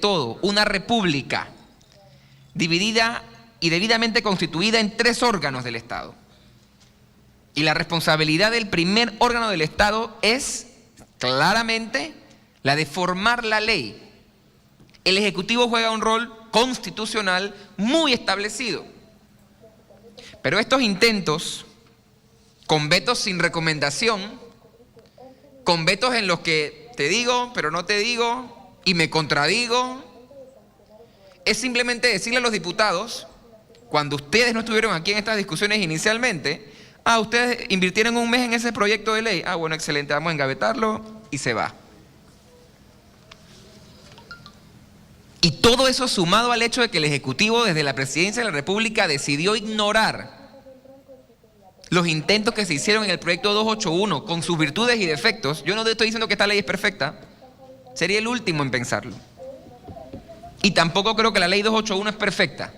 todo, una república dividida y debidamente constituida en 3 órganos del Estado. Y la responsabilidad del primer órgano del Estado es claramente la de formar la ley. El Ejecutivo juega un rol constitucional muy establecido. Pero estos intentos, con vetos sin recomendación, con vetos en los que te digo, pero no te digo, y me contradigo, es simplemente decirle a los diputados, cuando ustedes no estuvieron aquí en estas discusiones inicialmente, ustedes invirtieron un mes en ese proyecto de ley, bueno, excelente, vamos a engavetarlo y se va. Y todo eso sumado al hecho de que el Ejecutivo desde la Presidencia de la República decidió ignorar los intentos que se hicieron en el proyecto 281 con sus virtudes y defectos. Yo no estoy diciendo que esta ley es perfecta, sería el último en pensarlo. Y tampoco creo que la ley 281 es perfecta.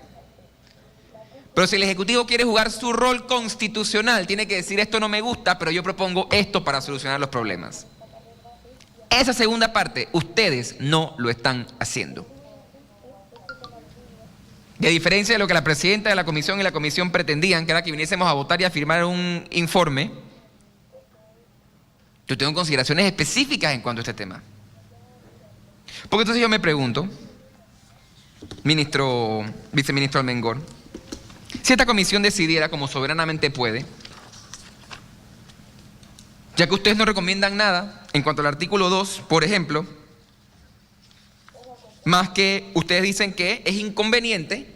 Pero si el Ejecutivo quiere jugar su rol constitucional, tiene que decir esto no me gusta, pero yo propongo esto para solucionar los problemas. Esa segunda parte, ustedes no lo están haciendo. Y a diferencia de lo que la presidenta de la comisión y la comisión pretendían, que era que viniésemos a votar y a firmar un informe, yo tengo consideraciones específicas en cuanto a este tema. Porque entonces yo me pregunto, viceministro Almengor, si esta comisión decidiera como soberanamente puede, ya que ustedes no recomiendan nada en cuanto al artículo 2, por ejemplo, más que ustedes dicen que es inconveniente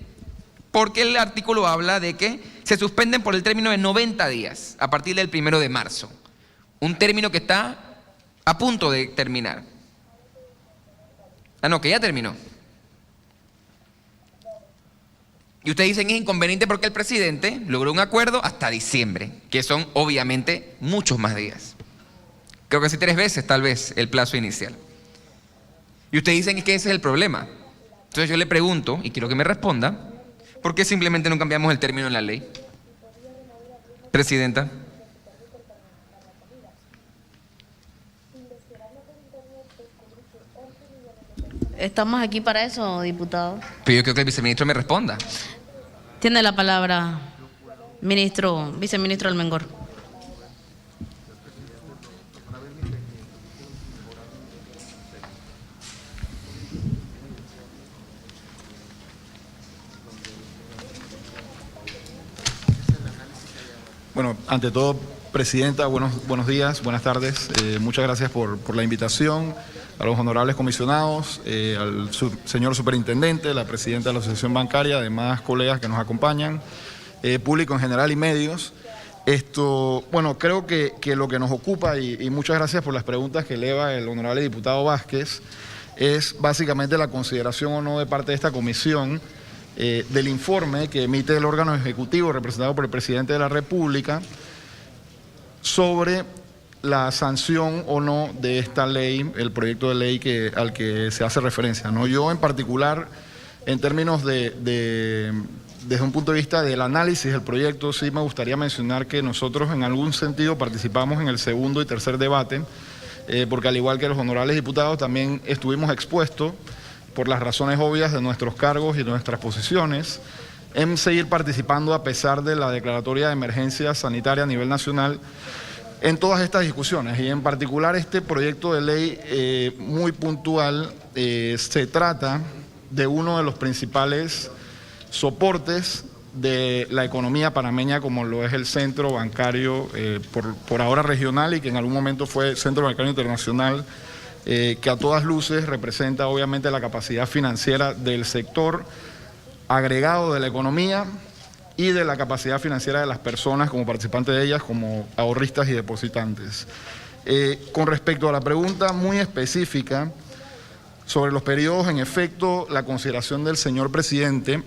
porque el artículo habla de que se suspenden por el término de 90 días a partir del 1 de marzo. Un término que está a punto de terminar. No, que ya terminó. Y ustedes dicen es inconveniente porque el presidente logró un acuerdo hasta diciembre, que son obviamente muchos más días. Creo que sí 3 veces tal vez el plazo inicial. Y ustedes dicen que ese es el problema. Entonces yo le pregunto, y quiero que me responda, ¿por qué simplemente no cambiamos el término en la ley? Presidenta. Estamos aquí para eso, diputado. Pero yo creo que el viceministro me responda. Tiene la palabra viceministro Almengor. Bueno, ante todo, presidenta, buenos días, buenas tardes. Muchas gracias por la invitación, a los honorables comisionados, al señor superintendente, la presidenta de la Asociación Bancaria, además colegas que nos acompañan, público en general y medios. Creo que lo que nos ocupa, y muchas gracias por las preguntas que eleva el honorable diputado Vázquez, es básicamente la consideración o no de parte de esta comisión del informe que emite el órgano ejecutivo representado por el presidente de la República sobre la sanción o no de esta ley, el proyecto de ley al que se hace referencia, ¿no? Yo en particular, en términos desde un punto de vista del análisis del proyecto, sí me gustaría mencionar que nosotros en algún sentido participamos en el segundo y tercer debate, porque al igual que los honorables diputados también estuvimos expuestos por las razones obvias de nuestros cargos y nuestras posiciones, en seguir participando a pesar de la declaratoria de emergencia sanitaria a nivel nacional en todas estas discusiones. Y en particular este proyecto de ley muy puntual se trata de uno de los principales soportes de la economía panameña, como lo es el centro bancario, por ahora regional y que en algún momento fue centro bancario internacional, que a todas luces representa obviamente la capacidad financiera del sector agregado de la economía y de la capacidad financiera de las personas como participantes de ellas, como ahorristas y depositantes. Con respecto a la pregunta muy específica sobre los periodos, en efecto, la consideración del señor presidente,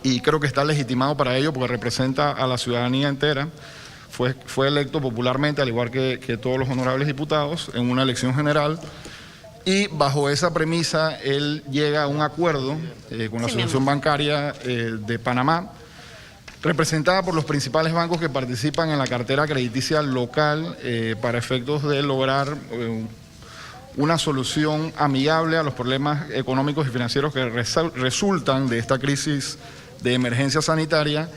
y creo que está legitimado para ello porque representa a la ciudadanía entera, fue electo popularmente, al igual que todos los honorables diputados, en una elección general, y bajo esa premisa él llega a un acuerdo con la Asociación Bancaria de Panamá, representada por los principales bancos que participan en la cartera crediticia local para efectos de lograr una solución amigable a los problemas económicos y financieros que resultan de esta crisis de emergencia sanitaria,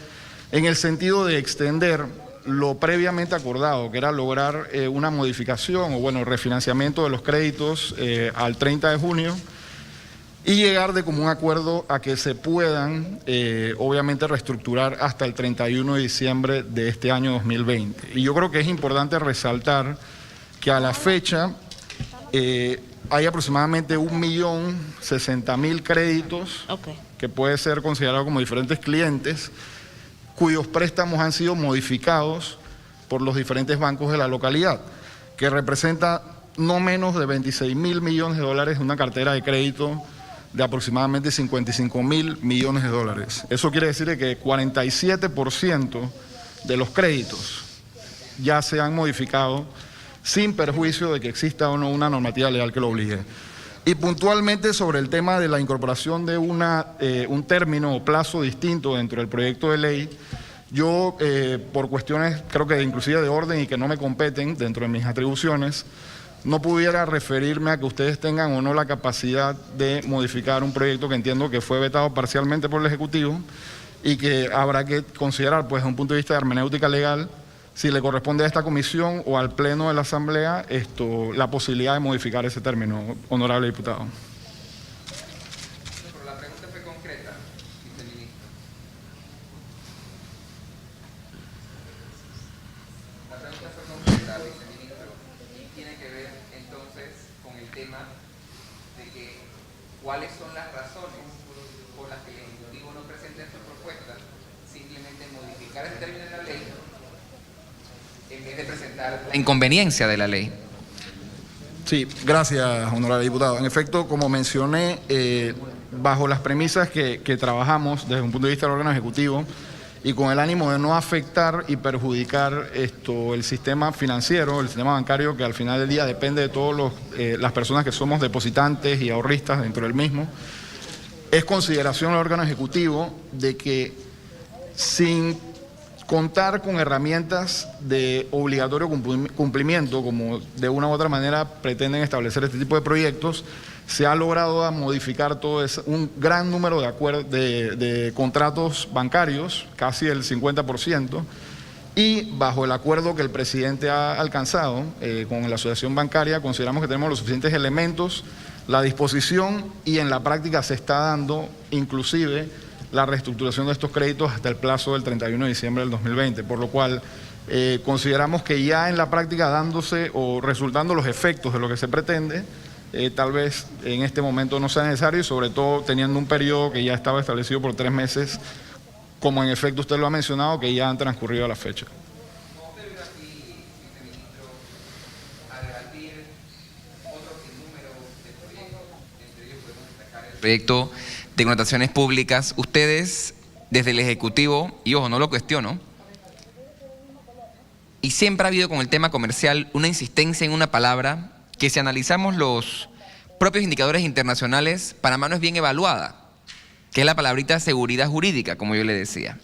en el sentido de extender lo previamente acordado, que era lograr una modificación o refinanciamiento de los créditos al 30 de junio y llegar de común acuerdo a que se puedan obviamente reestructurar hasta el 31 de diciembre de este año 2020. Y yo creo que es importante resaltar que a la fecha hay aproximadamente 1.060.000 créditos que puede ser considerado como diferentes clientes, cuyos préstamos han sido modificados por los diferentes bancos de la localidad, que representa no menos de 26.000 millones de dólares en una cartera de crédito de aproximadamente 55.000 millones de dólares. Eso quiere decir que 47% de los créditos ya se han modificado sin perjuicio de que exista o no una normativa legal que lo obligue. Y puntualmente sobre el tema de la incorporación de un término o plazo distinto dentro del proyecto de ley, yo por cuestiones creo que inclusive de orden y que no me competen dentro de mis atribuciones, no pudiera referirme a que ustedes tengan o no la capacidad de modificar un proyecto que entiendo que fue vetado parcialmente por el Ejecutivo y que habrá que considerar, pues, desde un punto de vista de hermenéutica legal, si le corresponde a esta comisión o al Pleno de la Asamblea la posibilidad de modificar ese término, honorable diputado. Pero la pregunta fue concreta, viceministro. La pregunta fue concreta, viceministro, y tiene que ver entonces con el tema de que cuáles son las razones por las que el Ejecutivo no presenta esta propuesta, simplemente modificar el término de la ley en vez de presentar la inconveniencia de la ley. Sí, gracias, honorable diputado. En efecto, como mencioné, bajo las premisas que trabajamos desde un punto de vista del órgano ejecutivo y con el ánimo de no afectar y perjudicar el sistema financiero, el sistema bancario, que al final del día depende de todas las personas que somos depositantes y ahorristas dentro del mismo, es consideración del órgano ejecutivo de que sin contar con herramientas de obligatorio cumplimiento, como de una u otra manera pretenden establecer este tipo de proyectos, se ha logrado modificar un gran número de contratos bancarios, casi el 50%, y bajo el acuerdo que el presidente ha alcanzado con la asociación bancaria, consideramos que tenemos los suficientes elementos, la disposición, y en la práctica se está dando inclusive la reestructuración de estos créditos hasta el plazo del 31 de diciembre del 2020, por lo cual consideramos que ya en la práctica dándose o resultando los efectos de lo que se pretende, tal vez en este momento no sea necesario, y sobre todo teniendo un periodo que ya estaba establecido por 3 meses, como en efecto usted lo ha mencionado, que ya han transcurrido a la fecha. Proyecto de connotaciones públicas, ustedes desde el Ejecutivo, y ojo, no lo cuestiono, y siempre ha habido con el tema comercial una insistencia en una palabra que, si analizamos los propios indicadores internacionales, Panamá no es bien evaluada, que es la palabrita seguridad jurídica, como yo le decía.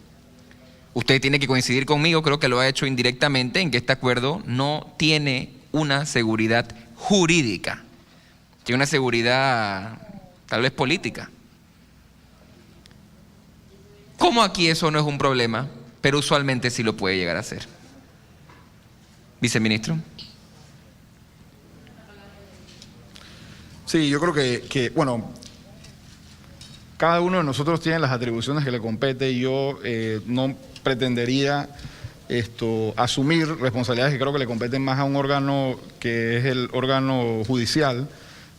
Usted tiene que coincidir conmigo, creo que lo ha hecho indirectamente, en que este acuerdo no tiene una seguridad jurídica, tiene una seguridad tal vez política. ¿Cómo aquí eso no es un problema? Pero usualmente sí lo puede llegar a ser. Viceministro. Sí, yo creo que cada uno de nosotros tiene las atribuciones que le compete, y yo no pretendería asumir responsabilidades que creo que le competen más a un órgano que es el órgano judicial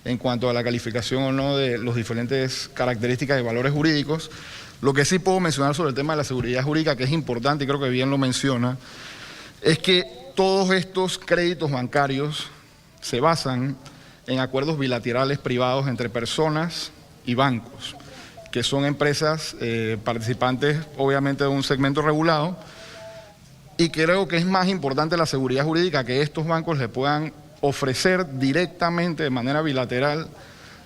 en cuanto a la calificación o no de los diferentes características y valores jurídicos. Lo que sí puedo mencionar sobre el tema de la seguridad jurídica, que es importante y creo que bien lo menciona, es que todos estos créditos bancarios se basan en acuerdos bilaterales privados entre personas y bancos, que son empresas participantes obviamente de un segmento regulado, y creo que es más importante la seguridad jurídica que estos bancos le puedan ofrecer directamente de manera bilateral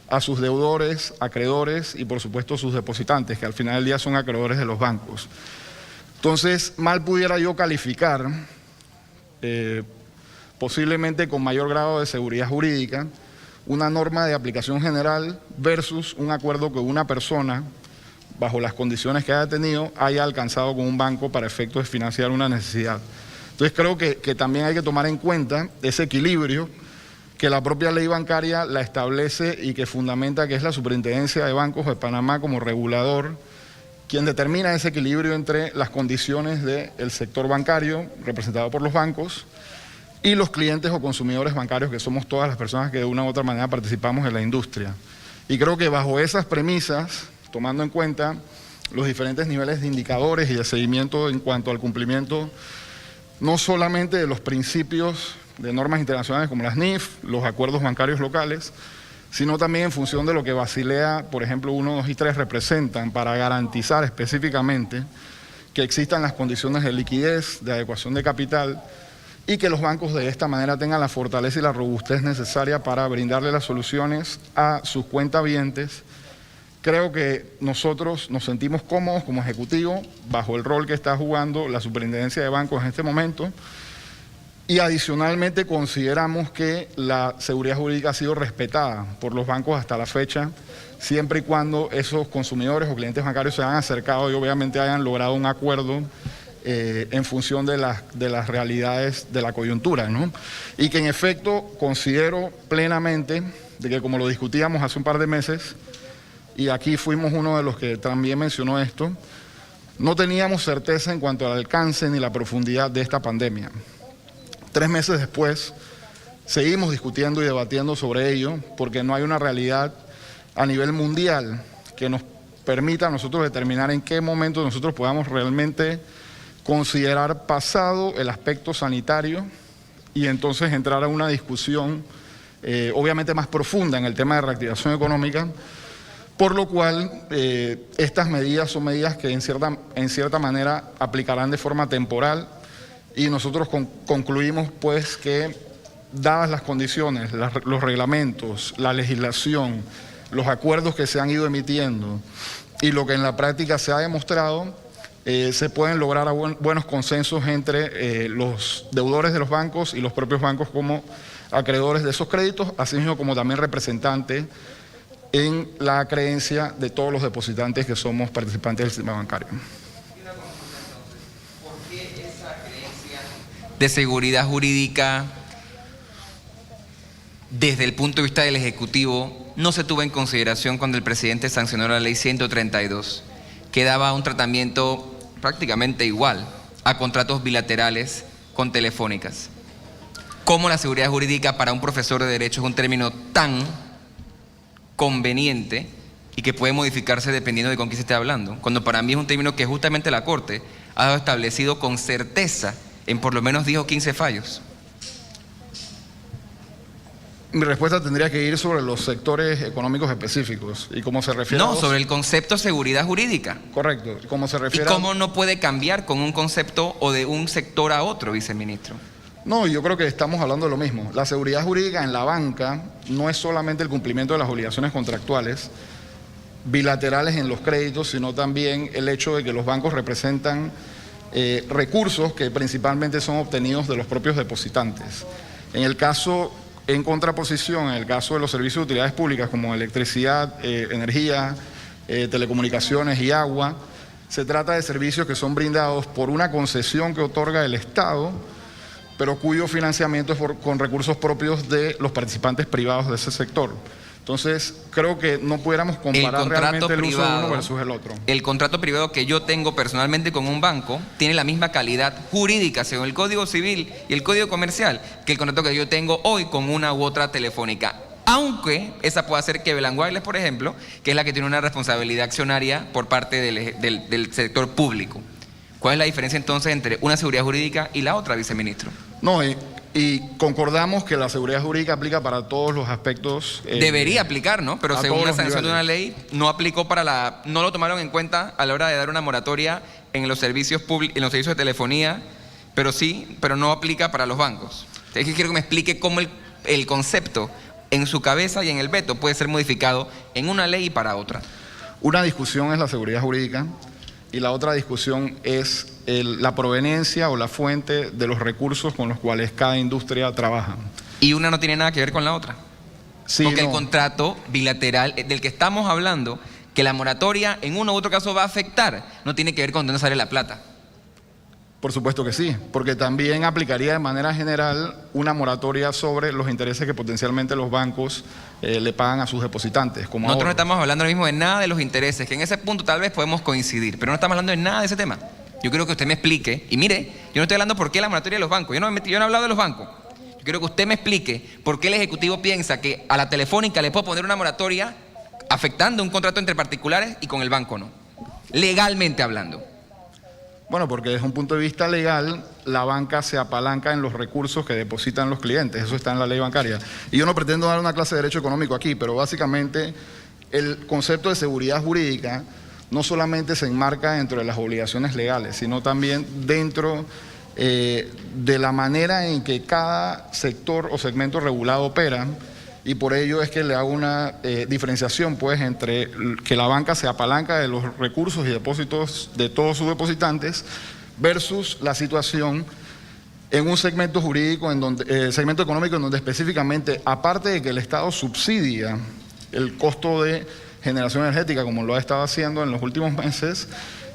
a sus deudores, acreedores y por supuesto sus depositantes, que al final del día son acreedores de los bancos. Entonces, mal pudiera yo calificar, posiblemente con mayor grado de seguridad jurídica, una norma de aplicación general versus un acuerdo que una persona, bajo las condiciones que haya tenido, haya alcanzado con un banco para efectos de financiar una necesidad. Entonces creo que también hay que tomar en cuenta ese equilibrio que la propia ley bancaria la establece y que fundamenta, que es la Superintendencia de Bancos de Panamá como regulador, quien determina ese equilibrio entre las condiciones del sector bancario, representado por los bancos, y los clientes o consumidores bancarios, que somos todas las personas que de una u otra manera participamos en la industria. Y creo que bajo esas premisas, tomando en cuenta los diferentes niveles de indicadores y de seguimiento en cuanto al cumplimiento, no solamente de los principios de normas internacionales como las NIF, los acuerdos bancarios locales, sino también en función de lo que Basilea, por ejemplo, 1, 2 y 3 representan para garantizar específicamente que existan las condiciones de liquidez, de adecuación de capital y que los bancos de esta manera tengan la fortaleza y la robustez necesaria para brindarle las soluciones a sus cuentavientes. Creo que nosotros nos sentimos cómodos como ejecutivo bajo el rol que está jugando la Superintendencia de Bancos en este momento. Y adicionalmente consideramos que la seguridad jurídica ha sido respetada por los bancos hasta la fecha, siempre y cuando esos consumidores o clientes bancarios se han acercado y obviamente hayan logrado un acuerdo en función de las realidades de la coyuntura, ¿no? Y que en efecto considero plenamente de que, como lo discutíamos hace un par de meses, y aquí fuimos uno de los que también mencionó esto, no teníamos certeza en cuanto al alcance ni la profundidad de esta pandemia. 3 meses después, seguimos discutiendo y debatiendo sobre ello porque no hay una realidad a nivel mundial que nos permita a nosotros determinar en qué momento nosotros podamos realmente considerar pasado el aspecto sanitario y entonces entrar a una discusión obviamente más profunda en el tema de reactivación económica, por lo cual estas medidas son medidas que en cierta manera aplicarán de forma temporal. Y nosotros concluimos pues que, dadas las condiciones, los reglamentos, la legislación, los acuerdos que se han ido emitiendo y lo que en la práctica se ha demostrado, se pueden lograr buenos consensos entre los deudores de los bancos y los propios bancos como acreedores de esos créditos, así mismo como también representantes en la creencia de todos los depositantes que somos participantes del sistema bancario. De seguridad jurídica, desde el punto de vista del Ejecutivo, no se tuvo en consideración cuando el presidente sancionó la ley 132, que daba un tratamiento prácticamente igual a contratos bilaterales con telefónicas. ¿Cómo la seguridad jurídica para un profesor de Derecho es un término tan conveniente y que puede modificarse dependiendo de con quién se esté hablando? Cuando para mí es un término que justamente la Corte ha establecido con certeza en por lo menos 10 o 15 fallos. Mi respuesta tendría que ir sobre los sectores económicos específicos y cómo se refiere No, sobre el concepto seguridad jurídica. Correcto, cómo se refiere ¿Y cómo no puede cambiar con un concepto o de un sector a otro, viceministro? No, yo creo que estamos hablando de lo mismo. La seguridad jurídica en la banca no es solamente el cumplimiento de las obligaciones contractuales bilaterales en los créditos, sino también el hecho de que los bancos representan recursos que principalmente son obtenidos de los propios depositantes. En el caso, en contraposición, en el caso de los servicios de utilidades públicas como electricidad, energía, telecomunicaciones y agua, se trata de servicios que son brindados por una concesión que otorga el Estado, pero cuyo financiamiento es con recursos propios de los participantes privados de ese sector. Entonces, creo que no pudiéramos comparar realmente el uso de uno versus el otro. El contrato privado que yo tengo personalmente con un banco tiene la misma calidad jurídica según el Código Civil y el Código Comercial que el contrato que yo tengo hoy con una u otra telefónica. Aunque esa pueda ser Cleveland Wireless, por ejemplo, que es la que tiene una responsabilidad accionaria por parte del sector público. ¿Cuál es la diferencia entonces entre una seguridad jurídica y la otra, viceministro? No, y concordamos que la seguridad jurídica aplica para todos los aspectos. Debería aplicar, ¿no? Pero según la sanción de una ley, no aplicó no lo tomaron en cuenta a la hora de dar una moratoria en los servicios en los servicios de telefonía, pero no aplica para los bancos. Es que quiero que me explique cómo el concepto en su cabeza y en el veto puede ser modificado en una ley y para otra. Una discusión es la seguridad jurídica y la otra discusión es la proveniencia o la fuente de los recursos con los cuales cada industria trabaja. ¿Y una no tiene nada que ver con la otra? Sí, porque el no. contrato bilateral del que estamos hablando, que la moratoria en uno u otro caso va a afectar, no tiene que ver con dónde sale la plata. Por supuesto que sí, porque también aplicaría de manera general una moratoria sobre los intereses que potencialmente los bancos le pagan a sus depositantes. Como Nosotros no ahorro. estamos hablando ahora mismo de nada de los intereses, que en ese punto tal vez podemos coincidir, pero no estamos hablando de nada de ese tema. Yo quiero que usted me explique, y mire, yo no estoy hablando por qué la moratoria de los bancos, yo no he hablado de los bancos. Yo quiero que usted me explique por qué el Ejecutivo piensa que a la Telefónica le puedo poner una moratoria afectando un contrato entre particulares y con el banco no. Legalmente hablando. Bueno, porque desde un punto de vista legal, la banca se apalanca en los recursos que depositan los clientes. Eso está en la ley bancaria. Y yo no pretendo dar una clase de derecho económico aquí, pero básicamente el concepto de seguridad jurídica no solamente se enmarca dentro de las obligaciones legales, sino también dentro de la manera en que cada sector o segmento regulado opera. Y por ello es que le hago una diferenciación pues entre que la banca se apalanca de los recursos y depósitos de todos sus depositantes versus la situación en un segmento jurídico, segmento económico en donde específicamente, aparte de que el Estado subsidia el costo de generación energética como lo ha estado haciendo en los últimos meses,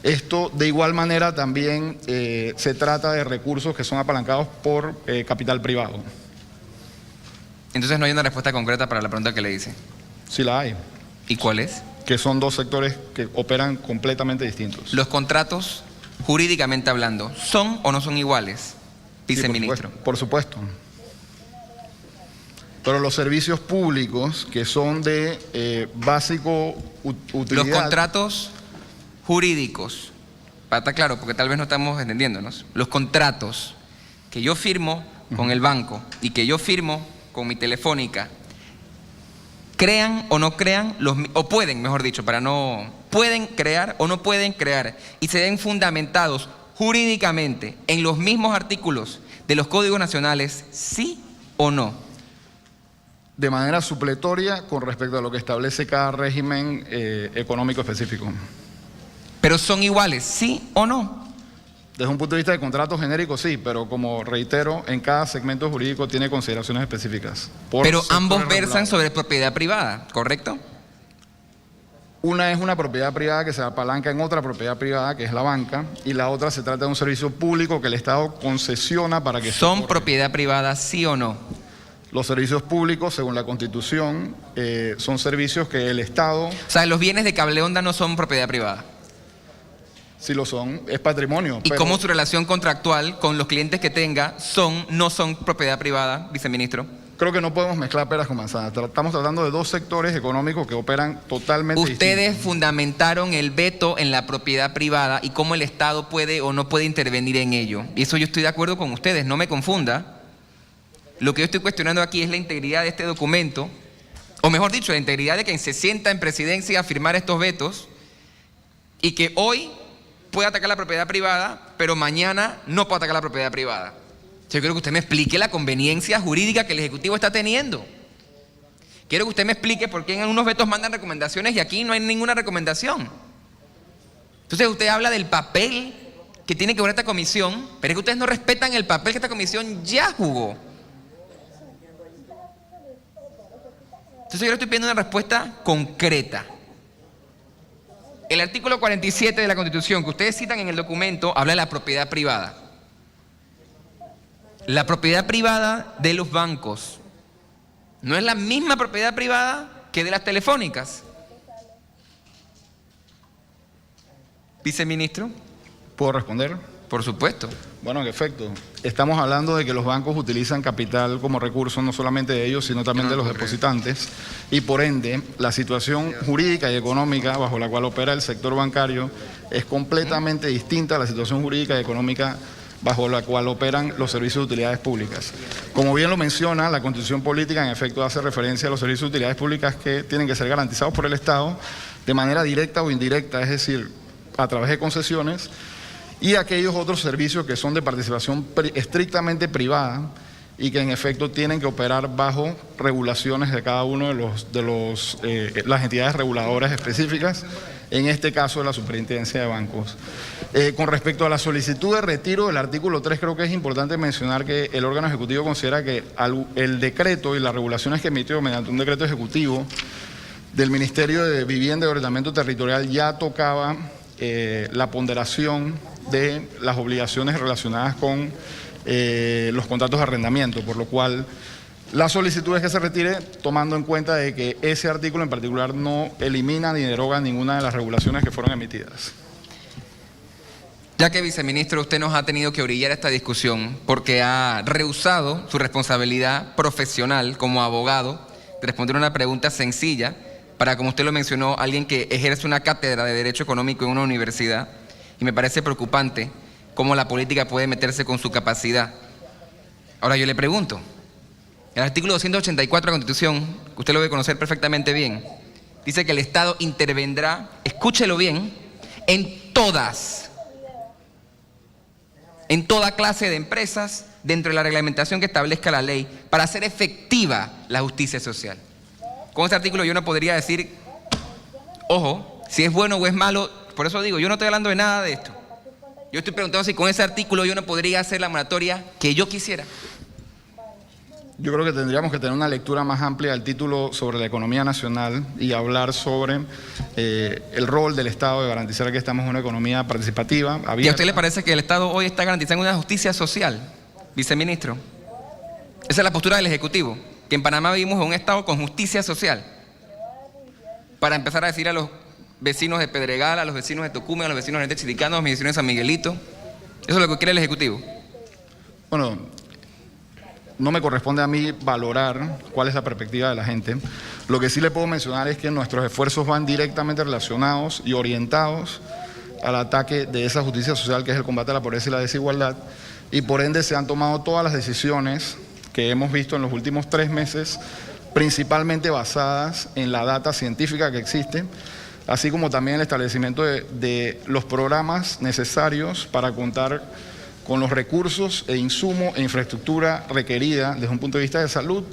esto de igual manera también se trata de recursos que son apalancados por capital privado. Entonces no hay una respuesta concreta para la pregunta que le hice. Sí la hay, ¿Y cuál es? que son dos sectores que operan completamente distintos. Los contratos, jurídicamente hablando, ¿son o no son iguales, Sí, viceministro? por supuesto. Pero los servicios públicos que son de básico utilidad. Los contratos jurídicos, para estar claro, porque tal vez no estamos entendiéndonos, los contratos que yo firmo con el banco y que yo firmo con mi Telefónica, crean o no crean, o pueden, mejor dicho, pueden crear o no pueden crear, y se den fundamentados jurídicamente en los mismos artículos de los códigos nacionales, ¿sí o no? De manera supletoria con respecto a lo que establece cada régimen económico específico. Pero son iguales, ¿sí o no? Desde un punto de vista de contrato genérico, sí, pero como reitero, en cada segmento jurídico tiene consideraciones específicas. Pero ambos sectores versan regulados. sobre propiedad privada, ¿correcto? Una es una propiedad privada que se apalanca en otra propiedad privada, que es la banca, y la otra se trata de un servicio público que el Estado concesiona para que ¿Son socorra. propiedad privada, sí o no? Los servicios públicos, según la Constitución, son servicios que el Estado, O sea, los bienes de Cable Onda no son propiedad privada. si lo son, es patrimonio. ¿Y pero cómo su relación contractual con los clientes que tenga no son propiedad privada, viceministro? creo que no podemos mezclar peras con manzanas. Estamos tratando de dos sectores económicos que operan totalmente Ustedes distintos. fundamentaron el veto en la propiedad privada y cómo el Estado puede o no puede intervenir en ello. Y eso yo estoy de acuerdo con ustedes, no me confunda. Lo que yo estoy cuestionando aquí es la integridad de este documento, o mejor dicho, la integridad de quien se sienta en presidencia a firmar estos vetos y que hoy puede atacar la propiedad privada, pero mañana no puede atacar la propiedad privada. Yo quiero que usted me explique la conveniencia jurídica que el Ejecutivo está teniendo. Quiero que usted me explique por qué en algunos vetos mandan recomendaciones y aquí no hay ninguna recomendación. Entonces usted habla del papel que tiene que jugar esta comisión, pero es que ustedes no respetan el papel que esta comisión ya jugó. Entonces yo le estoy pidiendo una respuesta concreta. El artículo 47 de la Constitución que ustedes citan en el documento habla de la propiedad privada. La propiedad privada de los bancos no es la misma propiedad privada que de las telefónicas. Viceministro, ¿Puedo responder? por supuesto. Bueno, en efecto, estamos hablando de que los bancos utilizan capital como recurso, no solamente de ellos, sino también de los depositantes, y por ende, la situación jurídica y económica bajo la cual opera el sector bancario es completamente distinta a la situación jurídica y económica bajo la cual operan los servicios de utilidades públicas. Como bien lo menciona, la Constitución Política en efecto hace referencia a los servicios de utilidades públicas que tienen que ser garantizados por el Estado de manera directa o indirecta, es decir, a través de concesiones, y aquellos otros servicios que son de participación estrictamente privada y que en efecto tienen que operar bajo regulaciones de cada uno de las entidades reguladoras específicas, en este caso de la Superintendencia de Bancos. Con respecto a la solicitud de retiro del artículo 3, creo que es importante mencionar que el órgano ejecutivo considera que el decreto y las regulaciones que emitió mediante un decreto ejecutivo del Ministerio de Vivienda y Ordenamiento Territorial ya tocaba la ponderación de las obligaciones relacionadas con los contratos de arrendamiento, por lo cual la solicitud es que se retire tomando en cuenta de que ese artículo en particular no elimina ni deroga ninguna de las regulaciones que fueron emitidas. Ya que, viceministro, usted nos ha tenido que orillar esta discusión porque ha rehusado su responsabilidad profesional como abogado de responder una pregunta sencilla para, como usted lo mencionó, alguien que ejerce una cátedra de Derecho Económico en una universidad, y me parece preocupante cómo la política puede meterse con su capacidad. Ahora yo le pregunto, el artículo 284 de la Constitución, que usted lo debe conocer perfectamente bien, dice que el Estado intervendrá, escúchelo bien, en toda clase de empresas dentro de la reglamentación que establezca la ley para hacer efectiva la justicia social. Con este artículo yo no podría decir, ojo, si es bueno o es malo. Por eso digo, yo no estoy hablando de nada de esto. Yo estoy preguntando si con ese artículo yo no podría hacer la moratoria que yo quisiera. Yo creo que tendríamos que tener una lectura más amplia del título sobre la economía nacional y hablar sobre el rol del Estado de garantizar que estamos en una economía participativa, abierta. ¿Y a usted le parece que el Estado hoy está garantizando una justicia social, viceministro? Esa es la postura del Ejecutivo, que en Panamá vivimos en un Estado con justicia social. Para empezar a decir a los vecinos de Pedregal, a los vecinos de Tocumen, a los vecinos de Chiricano, a los vecinos de San Miguelito. ¿Eso es lo que quiere el Ejecutivo? Bueno, no me corresponde a mí valorar cuál es la perspectiva de la gente. Lo que sí le puedo mencionar es que nuestros esfuerzos van directamente relacionados y orientados al ataque de esa justicia social que es el combate a la pobreza y la desigualdad, y por ende se han tomado todas las decisiones que hemos visto en los últimos 3 meses, principalmente basadas en la data científica que existe, así como también el establecimiento de los programas necesarios para contar con los recursos e insumos e infraestructura requerida desde un punto de vista de salud,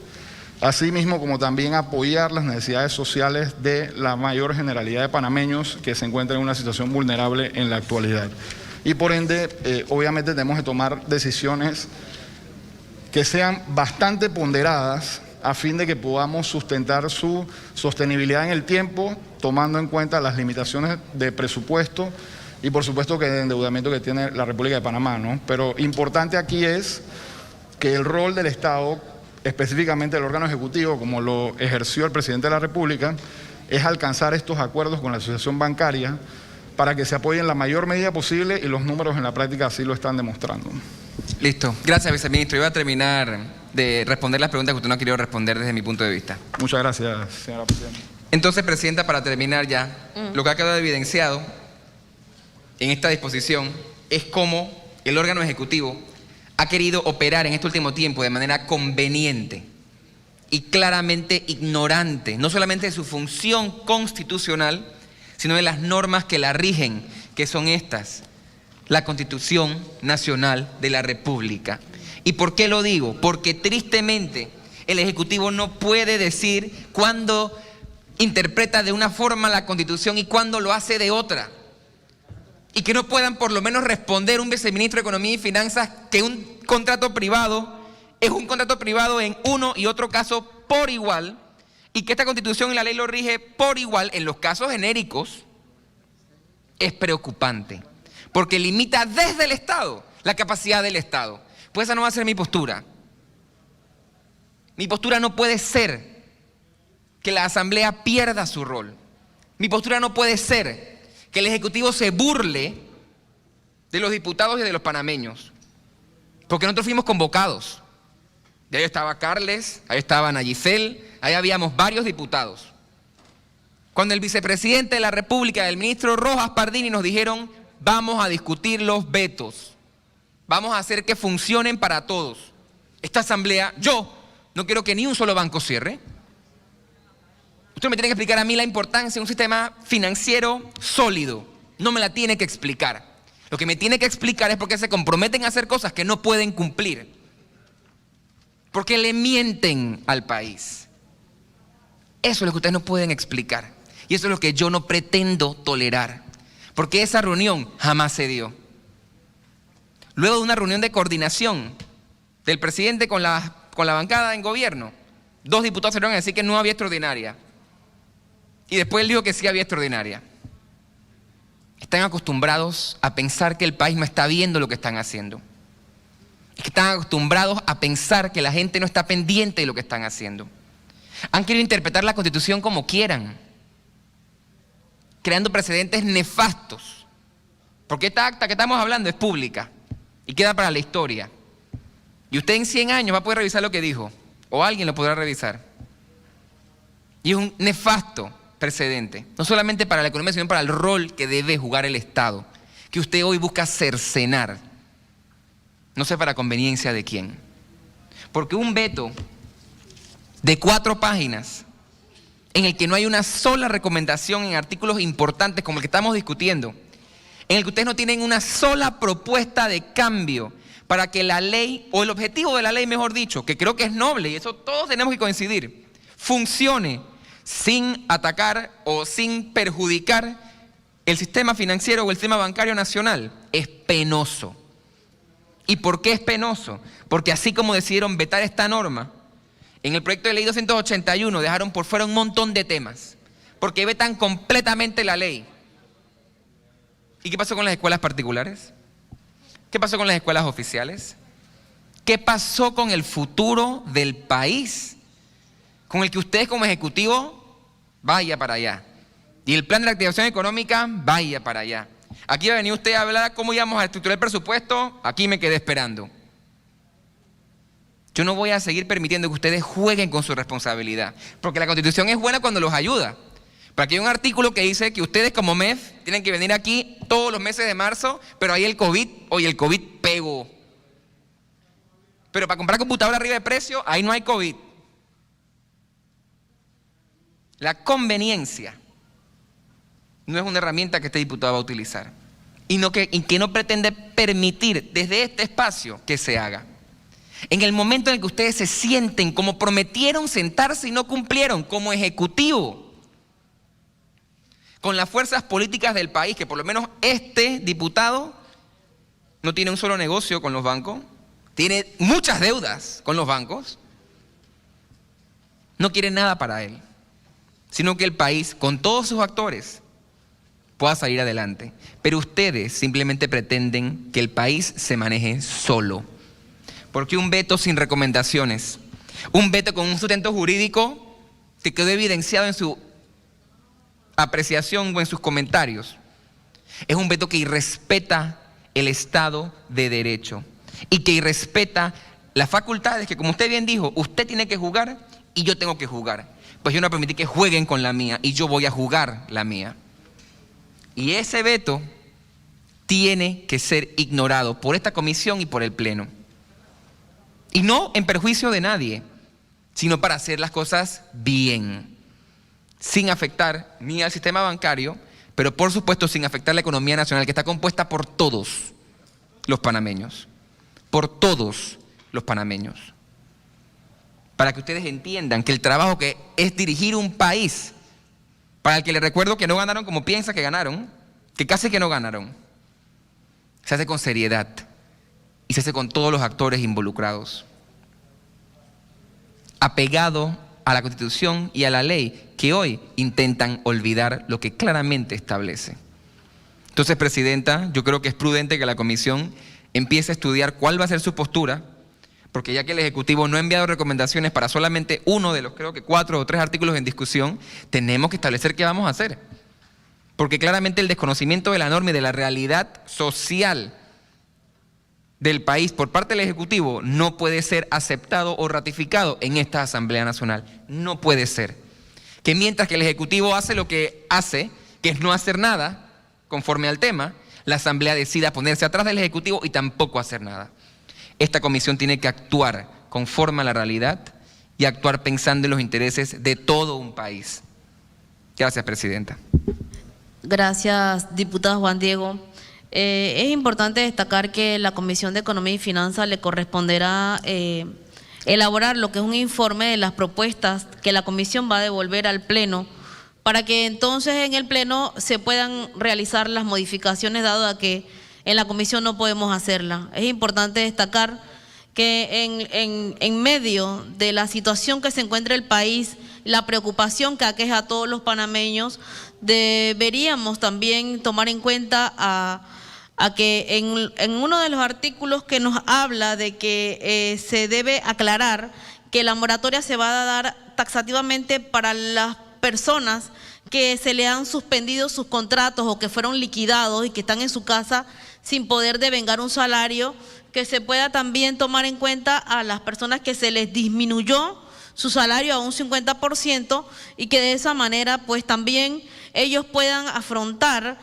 así mismo como también apoyar las necesidades sociales de la mayor generalidad de panameños que se encuentran en una situación vulnerable en la actualidad. Y por ende, obviamente tenemos que tomar decisiones que sean bastante ponderadas a fin de que podamos sustentar su sostenibilidad en el tiempo, tomando en cuenta las limitaciones de presupuesto y por supuesto que de endeudamiento que tiene la República de Panamá, ¿no? Pero importante aquí es que el rol del Estado, específicamente el órgano ejecutivo, como lo ejerció el presidente de la República, es alcanzar estos acuerdos con la asociación bancaria para que se apoyen en la mayor medida posible, y los números en la práctica así lo están demostrando. Listo. Gracias, viceministro. Yo voy a terminar de responder las preguntas que usted no ha querido responder desde mi punto de vista. Muchas gracias, señora presidenta. Entonces, presidenta, para terminar ya, lo que ha quedado evidenciado en esta disposición es cómo el órgano ejecutivo ha querido operar en este último tiempo de manera conveniente y claramente ignorante, no solamente de su función constitucional, sino de las normas que la rigen, que son estas: la Constitución Nacional de la República. ¿Y por qué lo digo? Porque tristemente el Ejecutivo no puede decir cuándo interpreta de una forma la Constitución y cuándo lo hace de otra. Y que no puedan por lo menos responder un viceministro de Economía y Finanzas que un contrato privado es un contrato privado en uno y otro caso por igual, y que esta Constitución y la ley lo rige por igual en los casos genéricos, es preocupante, porque limita desde el Estado la capacidad del Estado. Pues esa no va a ser mi postura. Mi postura no puede ser que la Asamblea pierda su rol. Mi postura no puede ser que el Ejecutivo se burle de los diputados y de los panameños, porque nosotros fuimos convocados. De ahí estaba Carles, ahí estaba Ana Giselle, ahí habíamos varios diputados. Cuando el vicepresidente de la República, el ministro Rojas Pardini, nos dijeron: vamos a discutir los vetos, vamos a hacer que funcionen para todos. Esta asamblea, yo no quiero que ni un solo banco cierre. Usted me tiene que explicar a mí la importancia de un sistema financiero sólido. No me la tiene que explicar. Lo que me tiene que explicar es por qué se comprometen a hacer cosas que no pueden cumplir. Porque le mienten al país. Eso es lo que ustedes no pueden explicar. Y eso es lo que yo no pretendo tolerar. Porque esa reunión jamás se dio. Luego de una reunión de coordinación del presidente con la bancada en gobierno, 2 diputados salieron a decir que no había extraordinaria. Y después él dijo que sí había extraordinaria. Están acostumbrados a pensar que el país no está viendo lo que están haciendo. Es que están acostumbrados a pensar que la gente no está pendiente de lo que están haciendo. Han querido interpretar la Constitución como quieran, creando precedentes nefastos. Porque esta acta que estamos hablando es pública y queda para la historia. Y usted en 100 años va a poder revisar lo que dijo, o alguien lo podrá revisar. Y es un nefasto precedente, no solamente para la economía, sino para el rol que debe jugar el Estado, que usted hoy busca cercenar. No sé para conveniencia de quién. Porque un veto de 4 páginas, en el que no hay una sola recomendación en artículos importantes como el que estamos discutiendo, en el que ustedes no tienen una sola propuesta de cambio para que la ley, o el objetivo de la ley, mejor dicho, que creo que es noble, y eso todos tenemos que coincidir, funcione sin atacar o sin perjudicar el sistema financiero o el sistema bancario nacional, es penoso. ¿Y por qué es penoso? Porque así como decidieron vetar esta norma, en el proyecto de ley 281 dejaron por fuera un montón de temas, porque vetan completamente la ley. ¿Y qué pasó con las escuelas particulares? ¿Qué pasó con las escuelas oficiales? ¿Qué pasó con el futuro del país? Con el que ustedes como ejecutivo vaya para allá. Y el plan de reactivación económica vaya para allá. Aquí va a venir usted a hablar cómo íbamos a estructurar el presupuesto, aquí me quedé esperando. Yo no voy a seguir permitiendo que ustedes jueguen con su responsabilidad, porque la Constitución es buena cuando los ayuda. Pero aquí hay un artículo que dice que ustedes como MEF tienen que venir aquí todos los meses de marzo, pero ahí el COVID pegó. Pero para comprar computadora arriba de precio, ahí no hay COVID. La conveniencia no es una herramienta que este diputado va a utilizar y que no pretende permitir desde este espacio que se haga. En el momento en el que ustedes se sienten como prometieron sentarse y no cumplieron como ejecutivo, con las fuerzas políticas del país, que por lo menos este diputado no tiene un solo negocio con los bancos, tiene muchas deudas con los bancos, no quiere nada para él, sino que el país, con todos sus actores, pueda salir adelante. Pero ustedes simplemente pretenden que el país se maneje solo. Porque un veto sin recomendaciones, un veto con un sustento jurídico que quedó evidenciado en su apreciación o en sus comentarios, es un veto que irrespeta el Estado de Derecho y que irrespeta las facultades que, como usted bien dijo, usted tiene que jugar y yo tengo que jugar. Pues yo no permití que jueguen con la mía y yo voy a jugar la mía. Y ese veto tiene que ser ignorado por esta comisión y por el Pleno. Y no en perjuicio de nadie, sino para hacer las cosas bien, sin afectar ni al sistema bancario, pero por supuesto sin afectar la economía nacional, que está compuesta por todos los panameños, por todos los panameños. Para que ustedes entiendan que el trabajo que es dirigir un país, para el que les recuerdo que no ganaron como piensa que ganaron, que casi que no ganaron, se hace con seriedad y se hace con todos los actores involucrados, apegado a la Constitución y a la ley que hoy intentan olvidar lo que claramente establece. Entonces, Presidenta, yo creo que es prudente que la Comisión empiece a estudiar cuál va a ser su postura, porque ya que el Ejecutivo no ha enviado recomendaciones para solamente uno de los, creo que 4 o 3 artículos en discusión, tenemos que establecer qué vamos a hacer. Porque claramente el desconocimiento de la norma y de la realidad social del país por parte del Ejecutivo no puede ser aceptado o ratificado en esta Asamblea Nacional. No puede ser. Que mientras que el Ejecutivo hace lo que hace, que es no hacer nada conforme al tema, la Asamblea decida ponerse atrás del Ejecutivo y tampoco hacer nada. Esta comisión tiene que actuar conforme a la realidad y actuar pensando en los intereses de todo un país. Gracias, Presidenta. Gracias, diputado Juan Diego. Es importante destacar que la Comisión de Economía y Finanzas le corresponderá elaborar lo que es un informe de las propuestas que la comisión va a devolver al Pleno, para que entonces en el Pleno se puedan realizar las modificaciones, dado a que en la comisión no podemos hacerla. Es importante destacar que en medio de la situación que se encuentra el país, la preocupación que aqueja a todos los panameños, deberíamos también tomar en cuenta a que en uno de los artículos que nos habla de que se debe aclarar que la moratoria se va a dar taxativamente para las personas que se le han suspendido sus contratos o que fueron liquidados y que están en su casa sin poder devengar un salario, que se pueda también tomar en cuenta a las personas que se les disminuyó su salario a un 50% y que de esa manera pues también ellos puedan afrontar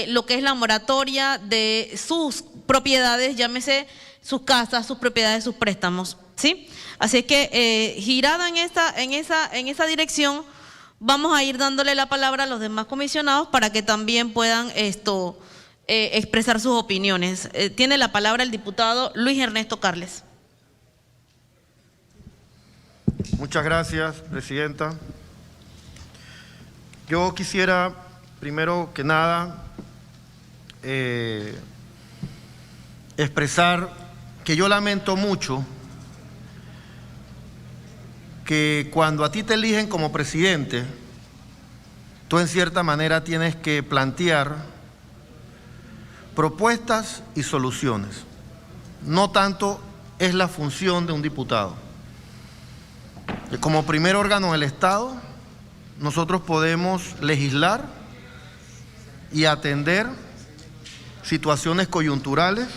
lo que es la moratoria de sus propiedades, llámese sus casas, sus propiedades, sus préstamos, ¿sí? Así es que girada en esa dirección, vamos a ir dándole la palabra a los demás comisionados para que también puedan expresar sus opiniones. Tiene la palabra el diputado Luis Ernesto Carles. Muchas gracias, presidenta. Yo quisiera, primero que nada, expresar que yo lamento mucho que cuando a ti te eligen como presidente, tú en cierta manera tienes que plantear propuestas y soluciones. No tanto es la función de un diputado. Como primer órgano del Estado, nosotros podemos legislar y atender situaciones coyunturales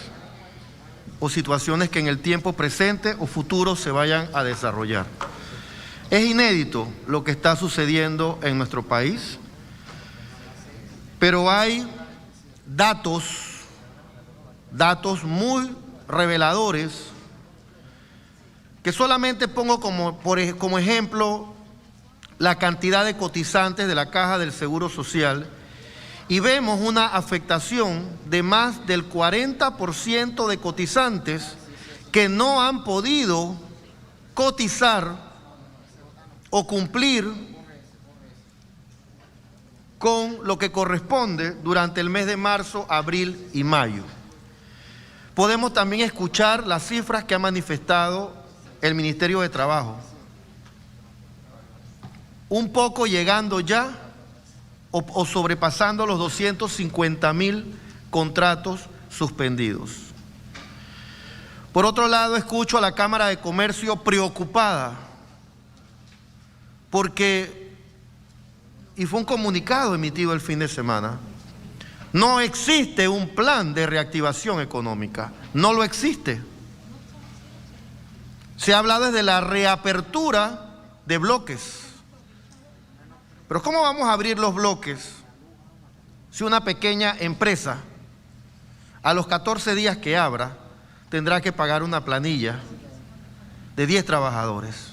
o situaciones que en el tiempo presente o futuro se vayan a desarrollar. Es inédito lo que está sucediendo en nuestro país, pero hay datos muy reveladores que solamente pongo como ejemplo la cantidad de cotizantes de la Caja del Seguro Social, y vemos una afectación de más del 40% de cotizantes que no han podido cotizar o cumplir con lo que corresponde durante el mes de marzo, abril y mayo. Podemos también escuchar las cifras que ha manifestado el Ministerio de Trabajo, un poco llegando ya o sobrepasando los 250.000 contratos suspendidos. Por otro lado, escucho a la Cámara de Comercio preocupada porque, y fue un comunicado emitido el fin de semana, no existe un plan de reactivación económica, no lo existe. Se habla desde la reapertura de bloques. Pero ¿cómo vamos a abrir los bloques si una pequeña empresa a los 14 días que abra tendrá que pagar una planilla de 10 trabajadores?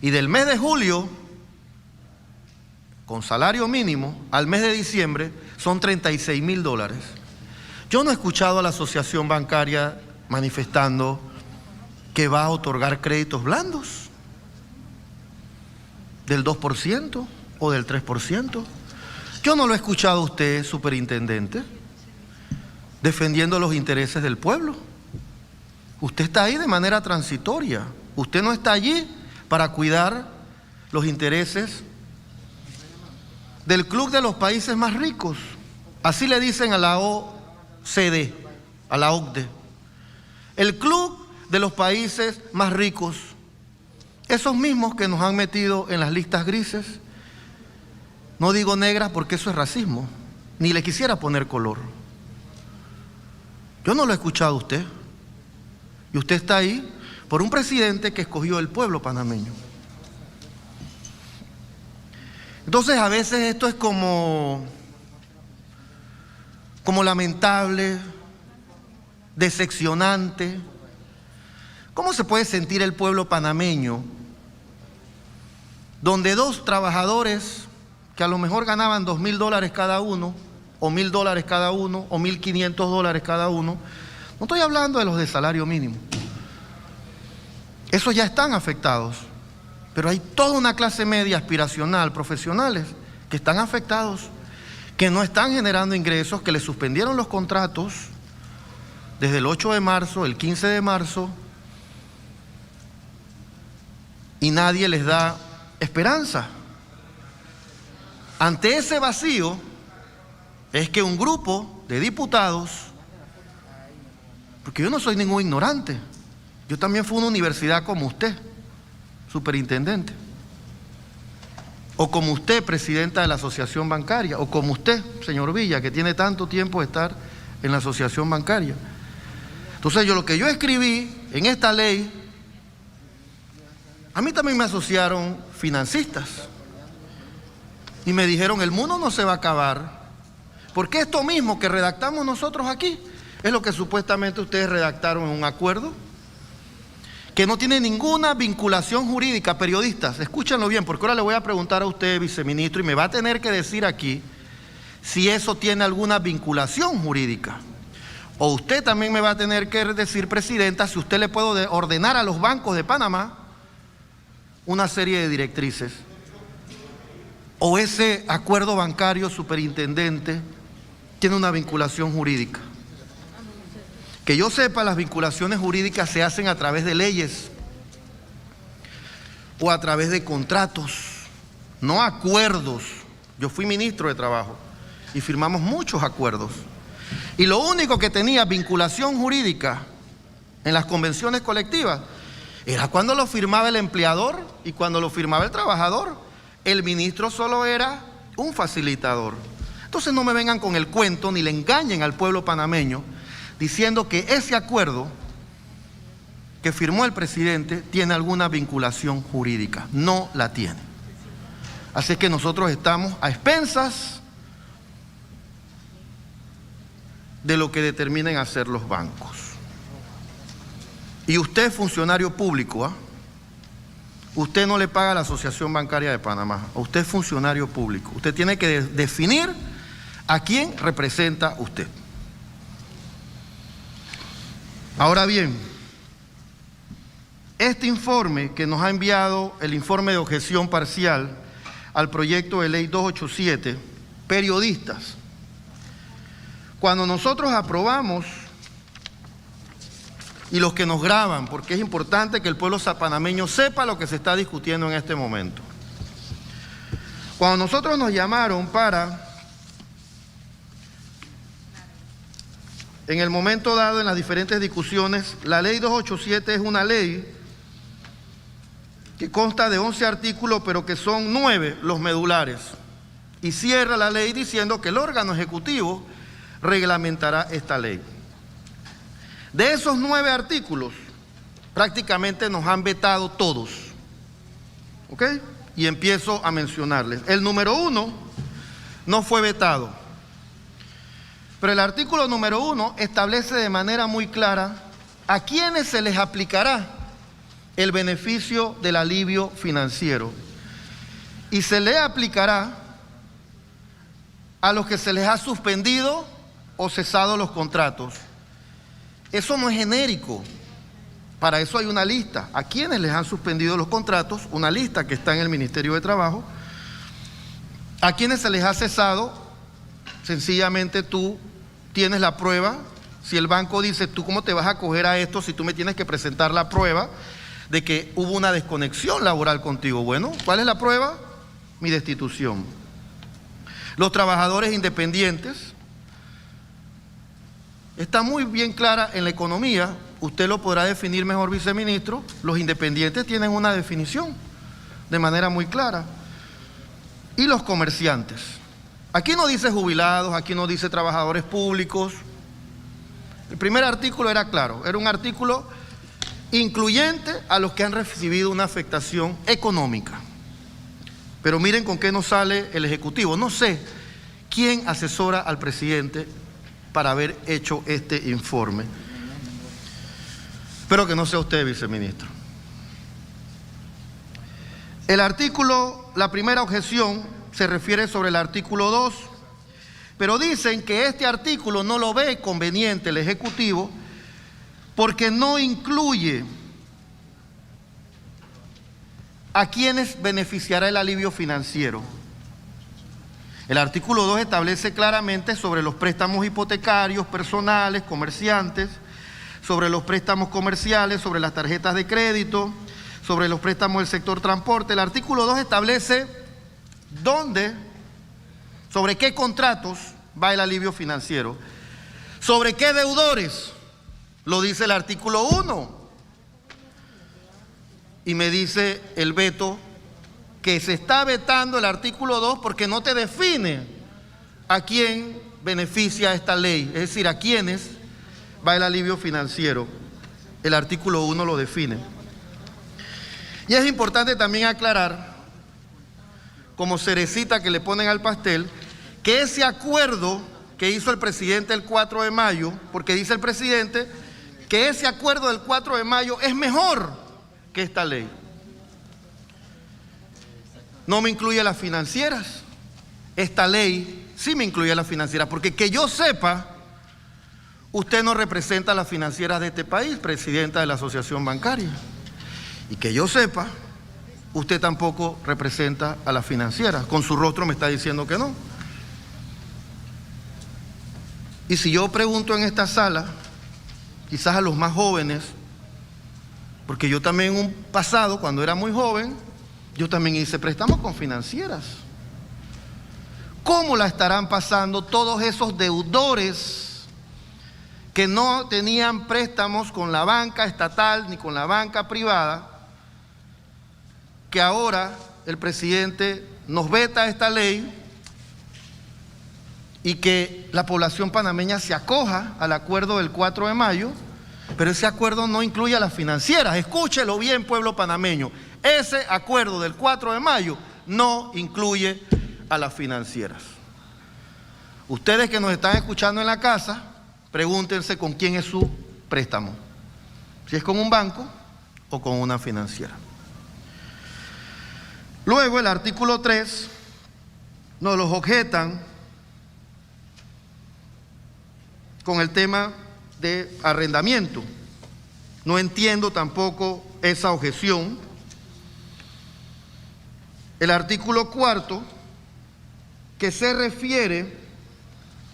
Y del mes de julio, con salario mínimo, al mes de diciembre son $36.000. Yo no he escuchado a la asociación bancaria manifestando que va a otorgar créditos blandos del 2% o del 3%. Yo no lo he escuchado a usted, superintendente, defendiendo los intereses del pueblo. Usted está ahí de manera transitoria. Usted no está allí para cuidar los intereses del club de los países más ricos. Así le dicen a la OCDE, a la OCDE. El club de los países más ricos, esos mismos que nos han metido en las listas grises, no digo negras porque eso es racismo, ni le quisiera poner color. Yo no lo he escuchado a usted, y usted está ahí por un presidente que escogió el pueblo panameño. Entonces a veces esto es como lamentable, decepcionante. ¿Cómo se puede sentir el pueblo panameño donde dos trabajadores que a lo mejor ganaban $2.000 cada uno, o $1.000 cada uno, o $1.500 cada uno, no estoy hablando de los de salario mínimo, Esos ya están afectados, pero hay toda una clase media aspiracional, profesionales, que están afectados, que no están generando ingresos, que les suspendieron los contratos desde el 8 de marzo, el 15 de marzo, y nadie les da esperanza. Ante ese vacío es que un grupo de diputados, porque yo no soy ningún ignorante, yo también fui a una universidad como usted, superintendente, o como usted, presidenta de la asociación bancaria, o como usted, señor Villa, que tiene tanto tiempo de estar en la asociación bancaria. Entonces lo que yo escribí en esta ley, a mí también me asociaron financistas y me dijeron, el mundo no se va a acabar, porque esto mismo que redactamos nosotros aquí es lo que supuestamente ustedes redactaron en un acuerdo que no tiene ninguna vinculación jurídica. Periodistas, escúchenlo bien, porque ahora le voy a preguntar a usted, viceministro, y me va a tener que decir aquí si eso tiene alguna vinculación jurídica. O usted también me va a tener que decir, presidenta, si usted le puede ordenar a los bancos de Panamá una serie de directrices, o ese acuerdo bancario, superintendente, tiene una vinculación jurídica. Que yo sepa, las vinculaciones jurídicas se hacen a través de leyes o a través de contratos, no acuerdos. Yo fui ministro de Trabajo y firmamos muchos acuerdos. Y lo único que tenía vinculación jurídica en las convenciones colectivas era cuando lo firmaba el empleador y cuando lo firmaba el trabajador. El ministro solo era un facilitador. Entonces no me vengan con el cuento ni le engañen al pueblo panameño diciendo que ese acuerdo que firmó el presidente tiene alguna vinculación jurídica. No la tiene. Así que nosotros estamos a expensas de lo que determinen hacer los bancos. Y usted es funcionario público, ¿ah? Usted no le paga a la Asociación Bancaria de Panamá. Usted es funcionario público. Usted tiene que definir a quién representa usted. Ahora bien, este informe que nos ha enviado, el informe de objeción parcial al proyecto de ley 287, periodistas, cuando nosotros aprobamos, y los que nos graban, porque es importante que el pueblo panameño sepa lo que se está discutiendo en este momento. Cuando nosotros nos llamaron para, en el momento dado en las diferentes discusiones, la ley 287 es una ley que consta de 11 artículos, pero que son 9 los medulares. Y cierra la ley diciendo que el órgano ejecutivo reglamentará esta ley. De esos 9 artículos, prácticamente nos han vetado todos. ¿Ok? Y empiezo a mencionarles. El número 1 no fue vetado. Pero el artículo número 1 establece de manera muy clara a quiénes se les aplicará el beneficio del alivio financiero. Y se le aplicará a los que se les ha suspendido o cesado los contratos. Eso no es genérico. Para eso hay una lista. A quienes les han suspendido los contratos, una lista que está en el Ministerio de Trabajo. A quienes se les ha cesado, sencillamente tú tienes la prueba. Si el banco dice, ¿tú cómo te vas a acoger a esto si tú me tienes que presentar la prueba de que hubo una desconexión laboral contigo? Bueno, ¿cuál es la prueba? Mi destitución. Los trabajadores independientes, está muy bien clara en la economía, usted lo podrá definir mejor, viceministro. Los independientes tienen una definición de manera muy clara. Y los comerciantes. Aquí no dice jubilados, aquí no dice trabajadores públicos. El primer artículo era claro, era un artículo incluyente a los que han recibido una afectación económica. Pero miren con qué nos sale el Ejecutivo. No sé quién asesora al presidente para haber hecho este informe. Espero que no sea usted, viceministro. El artículo, la primera objeción se refiere sobre el artículo 2, pero dicen que este artículo no lo ve conveniente el Ejecutivo porque no incluye ¿a quiénes beneficiará el alivio financiero? El artículo 2 establece claramente sobre los préstamos hipotecarios, personales, comerciantes, sobre los préstamos comerciales, sobre las tarjetas de crédito, sobre los préstamos del sector transporte. El artículo 2 establece dónde, sobre qué contratos va el alivio financiero, sobre qué deudores, lo dice el artículo 1. Y me dice el veto que se está vetando el artículo 2 porque no te define a quién beneficia esta ley, es decir, a quiénes va el alivio financiero. El artículo 1 lo define. Y es importante también aclarar, como cerecita que le ponen al pastel, que ese acuerdo que hizo el presidente el 4 de mayo, porque dice el presidente que ese acuerdo del 4 de mayo es mejor que esta ley. No me incluye las financieras. Esta ley sí me incluye las financieras, porque que yo sepa, usted no representa a las financieras de este país, presidenta de la asociación bancaria. Y que yo sepa, usted tampoco representa a las financieras. Con su rostro me está diciendo que no. Y si yo pregunto en esta sala, quizás a los más jóvenes, porque yo también en un pasado, cuando era muy joven, yo también hice préstamos con financieras. ¿Cómo la estarán pasando todos esos deudores que no tenían préstamos con la banca estatal ni con la banca privada, que ahora el presidente nos veta esta ley y que la población panameña se acoja al acuerdo del 4 de mayo, pero ese acuerdo no incluye a las financieras? Escúchelo bien, pueblo panameño. Ese acuerdo del 4 de mayo no incluye a las financieras. Ustedes que nos están escuchando en la casa, pregúntense con quién es su préstamo. Si es con un banco o con una financiera. Luego el artículo 3 nos los objetan con el tema de arrendamiento. No entiendo tampoco esa objeción. El artículo 4, que se refiere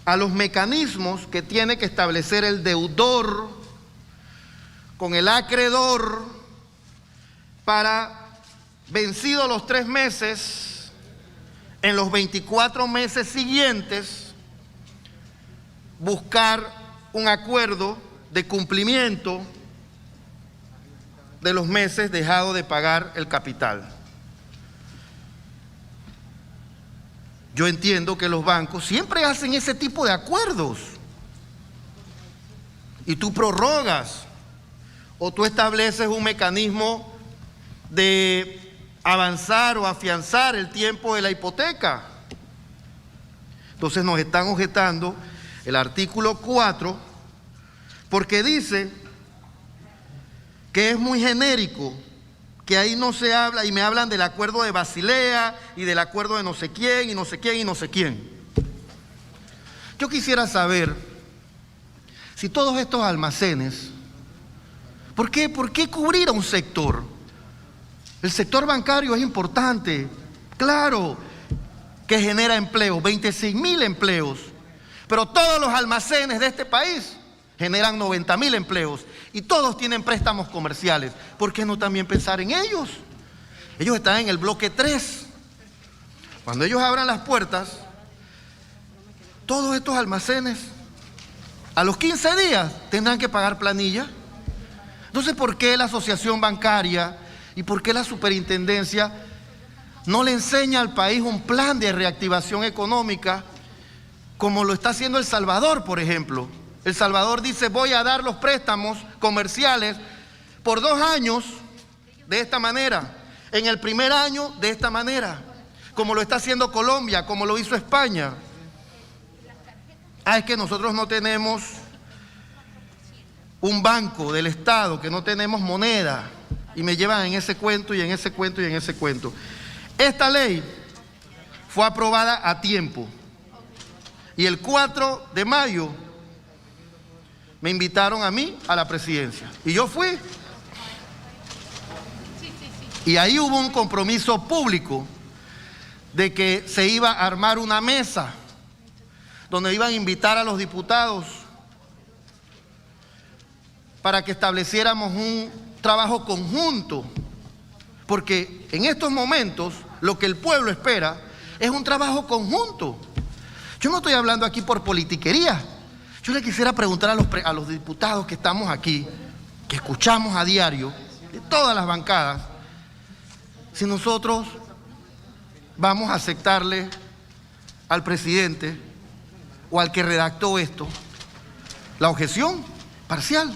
a los mecanismos que tiene que establecer el deudor con el acreedor para, vencidos los 3 meses, en los 24 meses siguientes, buscar un acuerdo de cumplimiento de los meses dejado de pagar el capital. Yo entiendo que los bancos siempre hacen ese tipo de acuerdos. Y tú prorrogas o tú estableces un mecanismo de avanzar o afianzar el tiempo de la hipoteca. Entonces nos están objetando el artículo 4 porque dice que es muy genérico, que ahí no se habla, y me hablan del acuerdo de Basilea y del acuerdo de no sé quién y no sé quién y no sé quién. Yo quisiera saber si todos estos almacenes, ¿por qué cubrir a un sector? El sector bancario es importante, claro que genera empleos, 26,000 empleos, pero todos los almacenes de este país generan 90,000 empleos y todos tienen préstamos comerciales. ¿Por qué no también pensar en ellos? Ellos están en el bloque 3. Cuando ellos abran las puertas, todos estos almacenes a los 15 días tendrán que pagar planilla. Entonces, ¿por qué la asociación bancaria y por qué la superintendencia no le enseña al país un plan de reactivación económica como lo está haciendo El Salvador, por ejemplo? El Salvador dice: voy a dar los préstamos comerciales por 2 años de esta manera, en el primer año de esta manera, como lo está haciendo Colombia, como lo hizo España. Es que nosotros no tenemos un banco del Estado, que no tenemos moneda, y me llevan en ese cuento y en ese cuento y en ese cuento. Esta ley fue aprobada a tiempo y el 4 de mayo me invitaron a mí a la presidencia y yo fui. Y ahí hubo un compromiso público de que se iba a armar una mesa donde iban a invitar a los diputados para que estableciéramos un trabajo conjunto, porque en estos momentos lo que el pueblo espera es un trabajo conjunto. Yo no estoy hablando aquí por politiquería. Yo le quisiera preguntar a los diputados que estamos aquí, que escuchamos a diario, de todas las bancadas, si nosotros vamos a aceptarle al presidente o al que redactó esto la objeción parcial.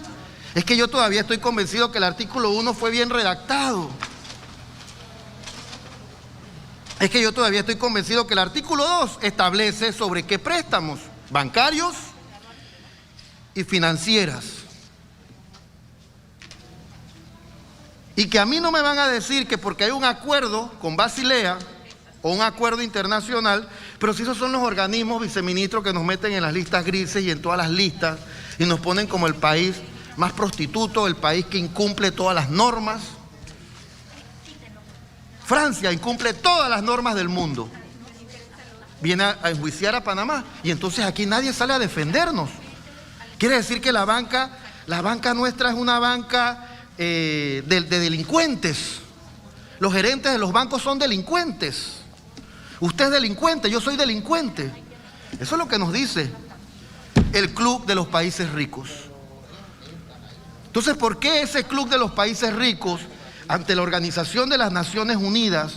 Es que yo todavía estoy convencido que el artículo 1 fue bien redactado. Es que yo todavía estoy convencido que el artículo 2 establece sobre qué préstamos bancarios y financieras. Y que a mí no me van a decir que porque hay un acuerdo con Basilea o un acuerdo internacional, pero si esos son los organismos, viceministros, que nos meten en las listas grises y en todas las listas y nos ponen como el país más prostituto, el país que incumple todas las normas. Francia incumple todas las normas del mundo. Viene a enjuiciar a Panamá y entonces aquí nadie sale a defendernos. Quiere decir que la banca nuestra es una banca de delincuentes. Los gerentes de los bancos son delincuentes. Usted es delincuente, yo soy delincuente. Eso es lo que nos dice el Club de los Países Ricos. Entonces, ¿por qué ese Club de los Países Ricos, ante la Organización de las Naciones Unidas,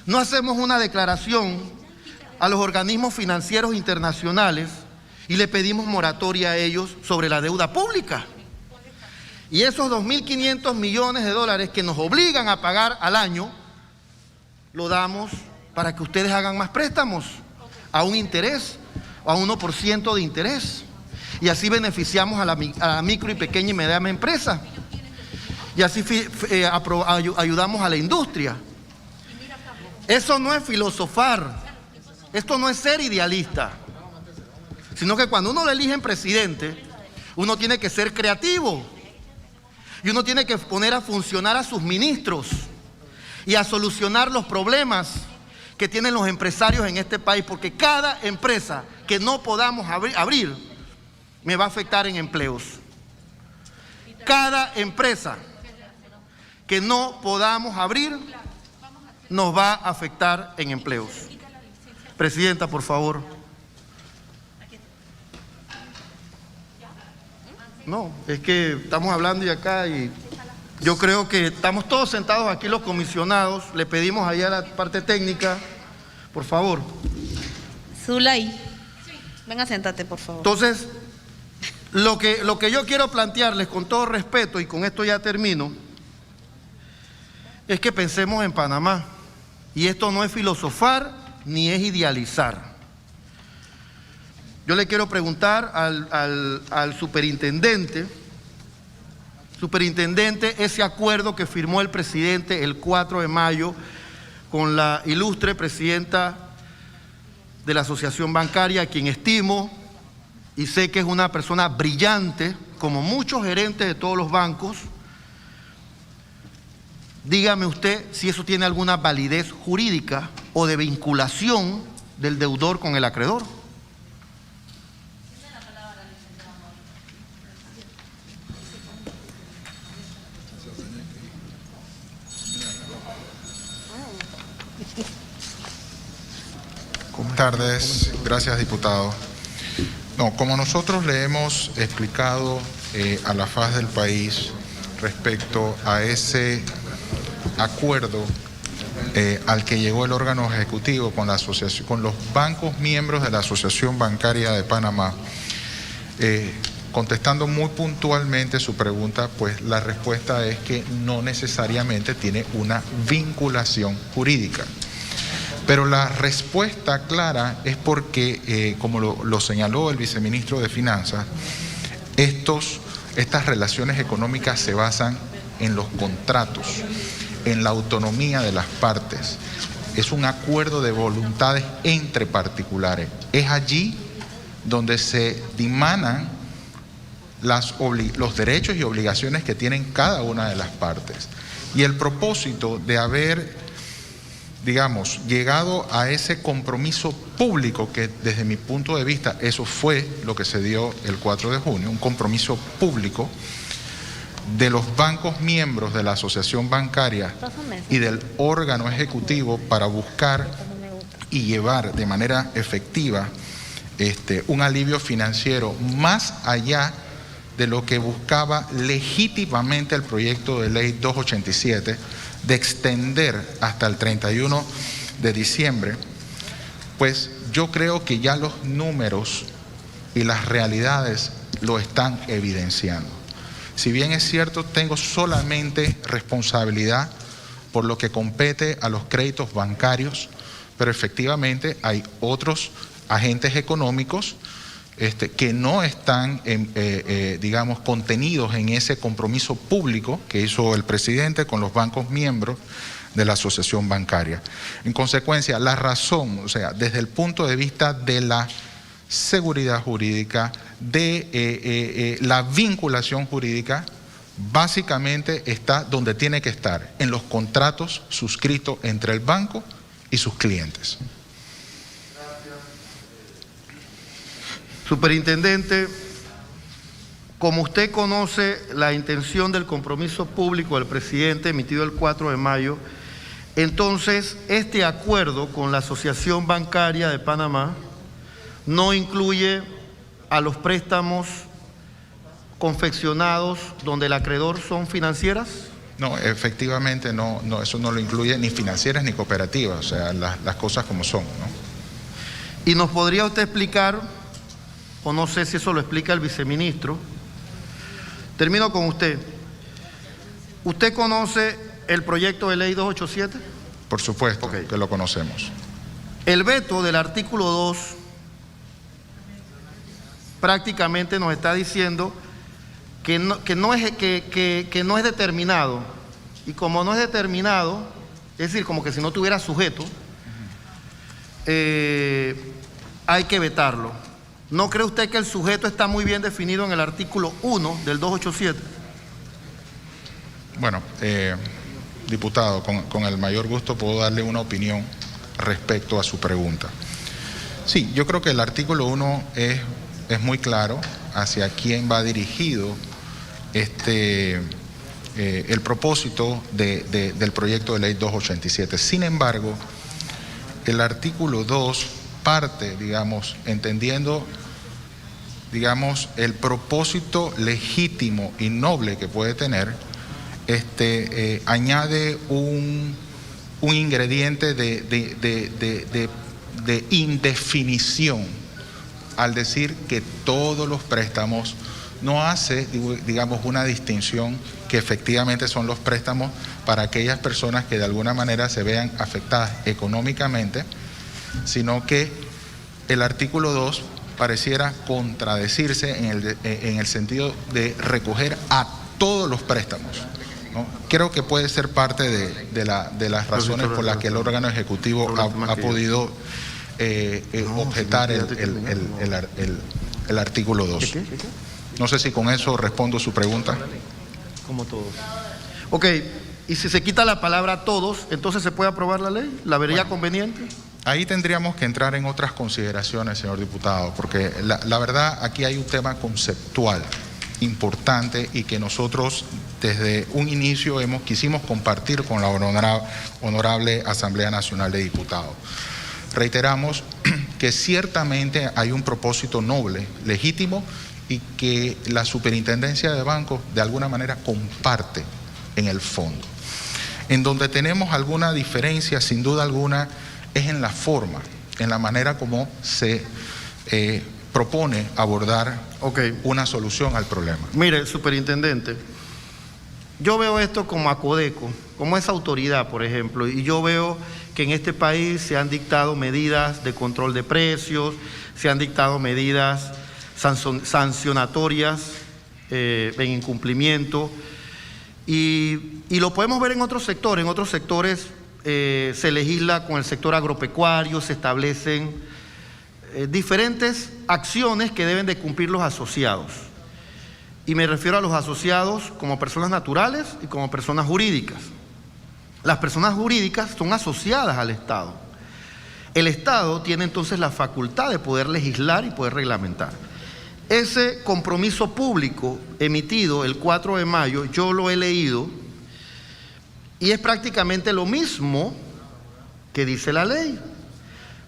no hacemos una declaración a los organismos financieros internacionales y le pedimos moratoria a ellos sobre la deuda pública? Y esos 2.500 millones de dólares que nos obligan a pagar al año, lo damos para que ustedes hagan más préstamos a un interés, a 1% de interés. Y así beneficiamos a la micro y pequeña y mediana empresa. Y así ayudamos a la industria. Eso no es filosofar. Esto no es ser idealista. Sino que cuando uno lo elige en presidente, uno tiene que ser creativo. Y uno tiene que poner a funcionar a sus ministros y a solucionar los problemas que tienen los empresarios en este país. Porque cada empresa que no podamos abrir me va a afectar en empleos. Cada empresa que no podamos abrir nos va a afectar en empleos. Presidenta, por favor. No, es que estamos hablando y acá y yo creo que estamos todos sentados aquí los comisionados. Le pedimos allá a la parte técnica, por favor. Zulay, venga, siéntate, por favor. Entonces, lo que yo quiero plantearles con todo respeto, y con esto ya termino, es que pensemos en Panamá. Y esto no es filosofar ni es idealizar. Yo le quiero preguntar al superintendente, ese acuerdo que firmó el presidente el 4 de mayo con la ilustre presidenta de la Asociación Bancaria, a quien estimo y sé que es una persona brillante, como muchos gerentes de todos los bancos. Dígame usted si eso tiene alguna validez jurídica o de vinculación del deudor con el acreedor. Buenas tardes, gracias, diputado. No, como nosotros le hemos explicado a la faz del país respecto a ese acuerdo al que llegó el órgano ejecutivo con la asociación, con los bancos miembros de la Asociación Bancaria de Panamá, contestando muy puntualmente su pregunta, pues la respuesta es que no necesariamente tiene una vinculación jurídica. Pero la respuesta clara es porque, como lo señaló el viceministro de Finanzas, estas relaciones económicas se basan en los contratos, en la autonomía de las partes. Es un acuerdo de voluntades entre particulares. Es allí donde se dimanan los derechos y obligaciones que tienen cada una de las partes. Y el propósito de haber, digamos, llegado a ese compromiso público, que desde mi punto de vista eso fue lo que se dio el 4 de junio, un compromiso público de los bancos miembros de la asociación bancaria y del órgano ejecutivo para buscar y llevar de manera efectiva un alivio financiero más allá de lo que buscaba legítimamente el proyecto de ley 287 de extender hasta el 31 de diciembre, pues yo creo que ya los números y las realidades lo están evidenciando. Si bien es cierto, tengo solamente responsabilidad por lo que compete a los créditos bancarios, pero efectivamente hay otros agentes económicos que no están, digamos, contenidos en ese compromiso público que hizo el presidente con los bancos miembros de la asociación bancaria. En consecuencia, la razón, o sea, desde el punto de vista de la seguridad jurídica, de la vinculación jurídica, básicamente está donde tiene que estar, en los contratos suscritos entre el banco y sus clientes. Superintendente, como usted conoce la intención del compromiso público del presidente emitido el 4 de mayo, entonces este acuerdo con la Asociación Bancaria de Panamá no incluye a los préstamos confeccionados donde el acreedor son financieras. No, efectivamente no, eso no lo incluye ni financieras ni cooperativas, o sea, las cosas como son, ¿no? ¿Y nos podría usted explicar, o no sé si eso lo explica el viceministro? Termino con usted. ¿Usted conoce el proyecto de ley 287? Por supuesto Okay. que lo conocemos. El veto del artículo 2 prácticamente nos está diciendo que no es determinado. Y como no es determinado, es decir, como que si no tuviera sujeto, hay que vetarlo. ¿No cree usted que el sujeto está muy bien definido en el artículo 1 del 287? Bueno, diputado, con el mayor gusto puedo darle una opinión respecto a su pregunta. Sí, yo creo que el artículo 1 es muy claro hacia quién va dirigido el propósito del proyecto de ley 287. Sin embargo, el artículo 2 parte, digamos, entendiendo, digamos, el propósito legítimo y noble que puede tener, añade un ingrediente de indefinición al decir que todos los préstamos, no hace, digamos, una distinción que efectivamente son los préstamos para aquellas personas que de alguna manera se vean afectadas económicamente, sino que el artículo 2 pareciera contradecirse en el sentido de recoger a todos los préstamos, ¿no? Creo que puede ser parte de las razones por las que el órgano ejecutivo ha podido objetar el artículo 2. No sé si con eso respondo su pregunta. Como todos. Ok, y si se quita la palabra todos, entonces ¿se puede aprobar la ley? ¿La vería conveniente? Ahí tendríamos que entrar en otras consideraciones, señor diputado, porque la verdad aquí hay un tema conceptual importante y que nosotros desde un inicio quisimos compartir con la honorable Asamblea Nacional de Diputados. Reiteramos que ciertamente hay un propósito noble, legítimo, y que la Superintendencia de Bancos de alguna manera comparte en el fondo. En donde tenemos alguna diferencia, sin duda alguna, es en la forma, en la manera como se propone abordar una solución al problema. Mire, superintendente, yo veo esto como Acodeco, como esa autoridad, por ejemplo, y yo veo que en este país se han dictado medidas de control de precios, se han dictado medidas sancionatorias en incumplimiento, y lo podemos ver en otros sectores. En otros sectores se legisla con el sector agropecuario, se establecen diferentes acciones que deben de cumplir los asociados. Y me refiero a los asociados como personas naturales y como personas jurídicas. las personas jurídicas son asociadas al Estado. El Estado tiene entonces la facultad de poder legislar y poder reglamentar. Ese compromiso público emitido el 4 de mayo, yo lo he leído y es prácticamente lo mismo que dice la ley,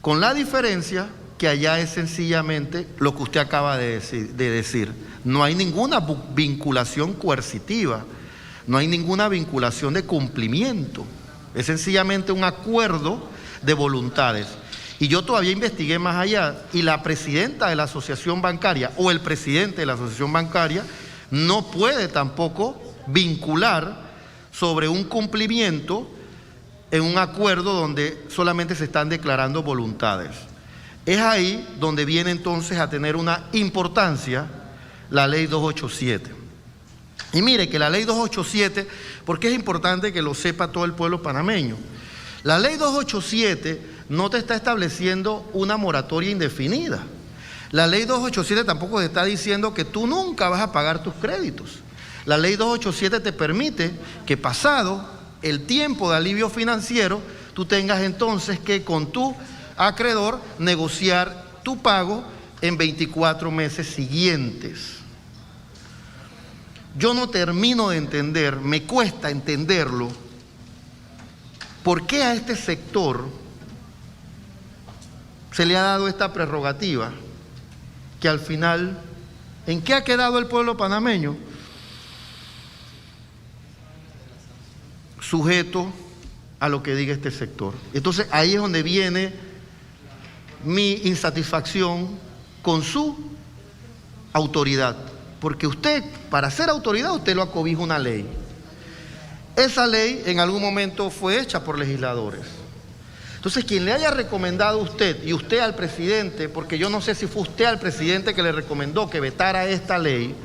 con la diferencia que allá es sencillamente lo que usted acaba de decir. No hay ninguna vinculación coercitiva, no hay ninguna vinculación de cumplimiento, es sencillamente un acuerdo de voluntades. Y yo todavía investigué más allá y la presidenta de la asociación bancaria o el presidente de la asociación bancaria no puede tampoco vincular sobre un cumplimiento en un acuerdo donde solamente se están declarando voluntades. Es ahí donde viene entonces a tener una importancia la ley 287. Y mire que la ley 287, porque es importante que lo sepa todo el pueblo panameño, la ley 287 no te está estableciendo una moratoria indefinida. La ley 287 tampoco te está diciendo que tú nunca vas a pagar tus créditos. La ley 287 te permite que pasado el tiempo de alivio financiero, tú tengas entonces que con tu acreedor negociar tu pago en 24 meses siguientes. Yo no termino de entender, me cuesta entenderlo, por qué a este sector se le ha dado esta prerrogativa, que al final, ¿en qué ha quedado el pueblo panameño? Sujeto a lo que diga este sector. Entonces ahí es donde viene mi insatisfacción con su autoridad, porque usted, para ser autoridad, usted lo acobija una ley. Esa ley en algún momento fue hecha por legisladores. Entonces, quien le haya recomendado a usted y usted al presidente, porque yo no sé si fue usted al presidente que le recomendó que vetara esta ley,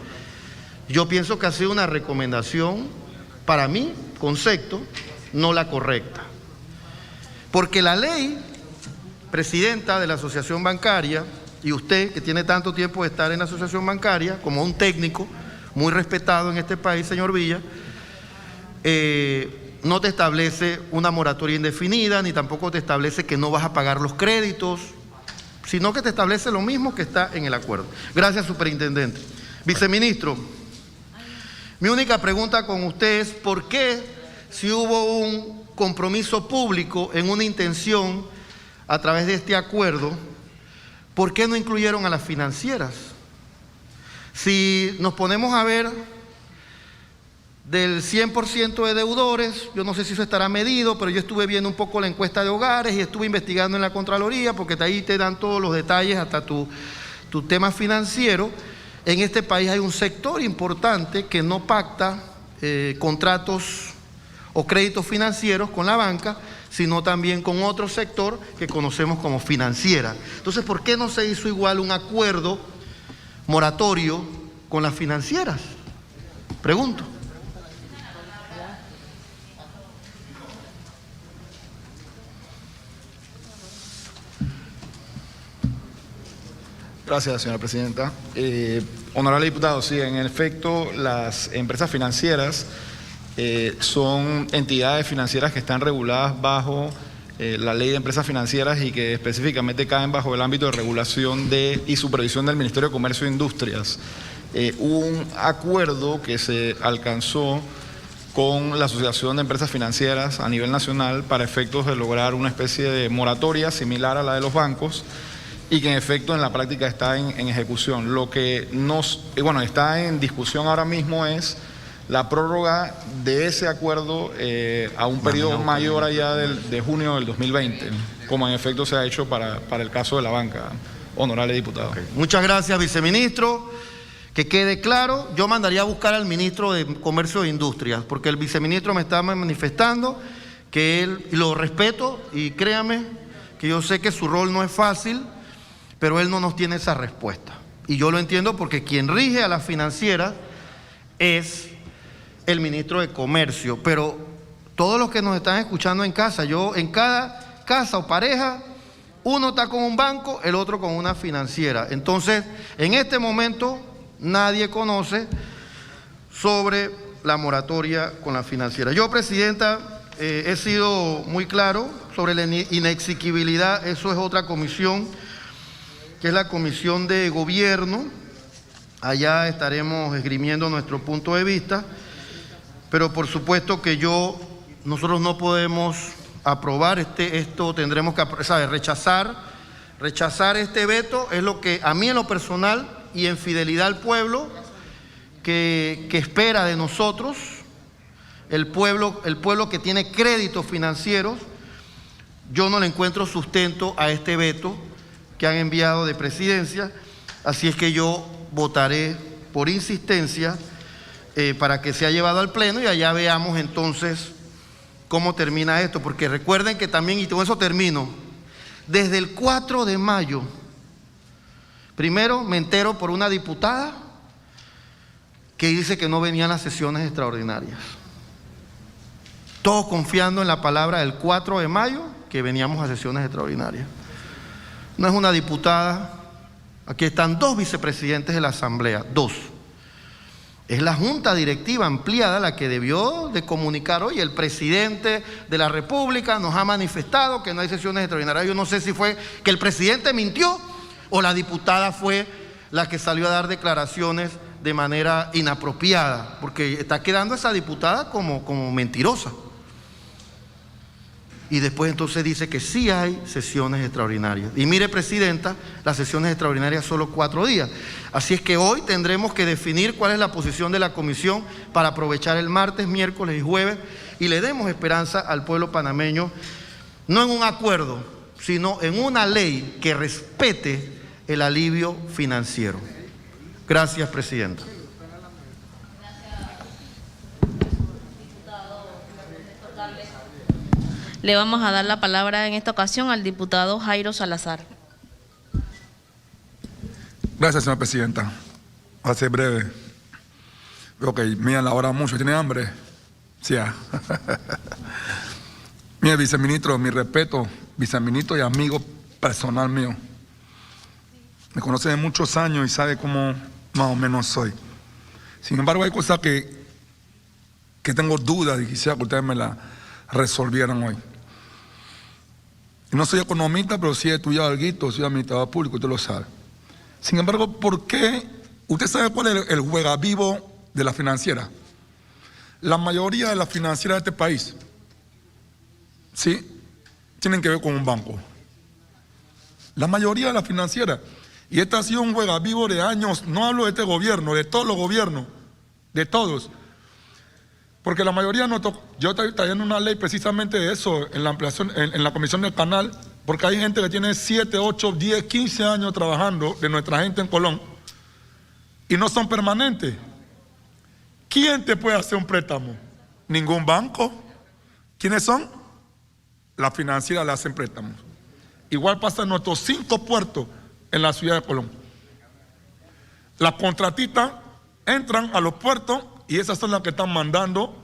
yo pienso que ha sido una recomendación, para mi concepto, no la correcta. Porque la ley, presidenta de la asociación bancaria, y usted que tiene tanto tiempo de estar en la asociación bancaria, como un técnico muy respetado en este país, señor Villa, no te establece una moratoria indefinida, ni tampoco te establece que no vas a pagar los créditos, sino que te establece lo mismo que está en el acuerdo. Gracias, superintendente. Viceministro, mi única pregunta con usted es ¿por qué, si hubo un compromiso público en una intención a través de este acuerdo, por qué no incluyeron a las financieras? Si nos ponemos a ver, del 100% de deudores, yo no sé si eso estará medido, pero yo estuve viendo un poco la encuesta de hogares y estuve investigando en la Contraloría, porque ahí te dan todos los detalles, hasta tu tema financiero. En este país hay un sector importante que no pacta contratos o créditos financieros con la banca, sino también con otro sector que conocemos como financiera. Entonces, ¿por qué no se hizo igual un acuerdo moratorio con las financieras? Pregunto. Gracias, señora presidenta. Honorable diputado, sí, en efecto, las empresas financieras son entidades financieras que están reguladas bajo la ley de empresas financieras y que específicamente caen bajo el ámbito de regulación y supervisión del Ministerio de Comercio e Industrias. Hubo un acuerdo que se alcanzó con la Asociación de Empresas Financieras a nivel nacional para efectos de lograr una especie de moratoria similar a la de los bancos, y que en efecto en la práctica está en ejecución. Lo que está en discusión ahora mismo es la prórroga de ese acuerdo a un periodo mayor allá de junio del 2020, como en efecto se ha hecho para el caso de la banca, honorable diputado. Okay. Muchas gracias, viceministro. Que quede claro, yo mandaría a buscar al ministro de Comercio e Industrias, porque el viceministro me está manifestando que él, y lo respeto, y créame que yo sé que su rol no es fácil, pero él no nos tiene esa respuesta. Y yo lo entiendo porque quien rige a las financieras es el ministro de Comercio. Pero todos los que nos están escuchando en casa, en cada casa o pareja, uno está con un banco, el otro con una financiera. Entonces, en este momento, nadie conoce sobre la moratoria con la financiera. Yo, presidenta, he sido muy claro sobre la inexequibilidad. Eso es otra comisión, que es la Comisión de Gobierno. Allá estaremos esgrimiendo nuestro punto de vista, pero por supuesto que nosotros no podemos aprobar esto, tendremos que rechazar este veto. Es lo que a mí en lo personal y en fidelidad al pueblo que espera de nosotros, el pueblo que tiene créditos financieros. Yo no le encuentro sustento a este veto que han enviado de presidencia, así es que yo votaré por insistencia para que sea llevado al pleno y allá veamos entonces cómo termina esto, porque recuerden que también, y con eso termino, desde el 4 de mayo, primero me entero por una diputada que dice que no venían las sesiones extraordinarias. Todos confiando en la palabra del 4 de mayo que veníamos a sesiones extraordinarias. No es una diputada, aquí están 2 vicepresidentes de la Asamblea, 2. Es la Junta Directiva ampliada la que debió de comunicar hoy. El presidente de la República nos ha manifestado que no hay sesiones extraordinarias. Yo no sé si fue que el presidente mintió o la diputada fue la que salió a dar declaraciones de manera inapropiada, porque está quedando esa diputada como mentirosa. Y después entonces dice que sí hay sesiones extraordinarias. Y mire, presidenta, las sesiones extraordinarias solo 4 días. Así es que hoy tendremos que definir cuál es la posición de la comisión para aprovechar el martes, miércoles y jueves y le demos esperanza al pueblo panameño, no en un acuerdo, sino en una ley que respete el alivio financiero. Gracias, presidenta. Le vamos a dar la palabra en esta ocasión al diputado Jairo Salazar. Gracias, señora presidenta. Va a ser breve. Veo que mira la hora mucho. ¿Tiene hambre? Sí. Mire, viceministro, mi respeto, viceministro y amigo personal mío. Me conoce de muchos años y sabe cómo más o menos soy. Sin embargo, hay cosas que tengo dudas y quisiera que ustedes me las resolvieran hoy. No soy economista, pero sí he estudiado algo, soy administrador público, usted lo sabe. Sin embargo, ¿por qué? ¿Usted sabe cuál es el juega vivo de la financiera? La mayoría de las financieras de este país, ¿sí?, tienen que ver con un banco. La mayoría de las financieras. Y este ha sido un juega vivo de años, no hablo de este gobierno, de todos los gobiernos, de todos. Porque la mayoría yo estoy trayendo una ley precisamente de eso en la ampliación, en la comisión del canal, porque hay gente que tiene 7, 8, 10, 15 años trabajando de nuestra gente en Colón y no son permanentes. ¿Quién te puede hacer un préstamo? Ningún banco. ¿Quiénes son? Las financieras le hacen préstamos. Igual pasa en nuestros 5 puertos en la ciudad de Colón. Las contratistas entran a los puertos y esas son las que están mandando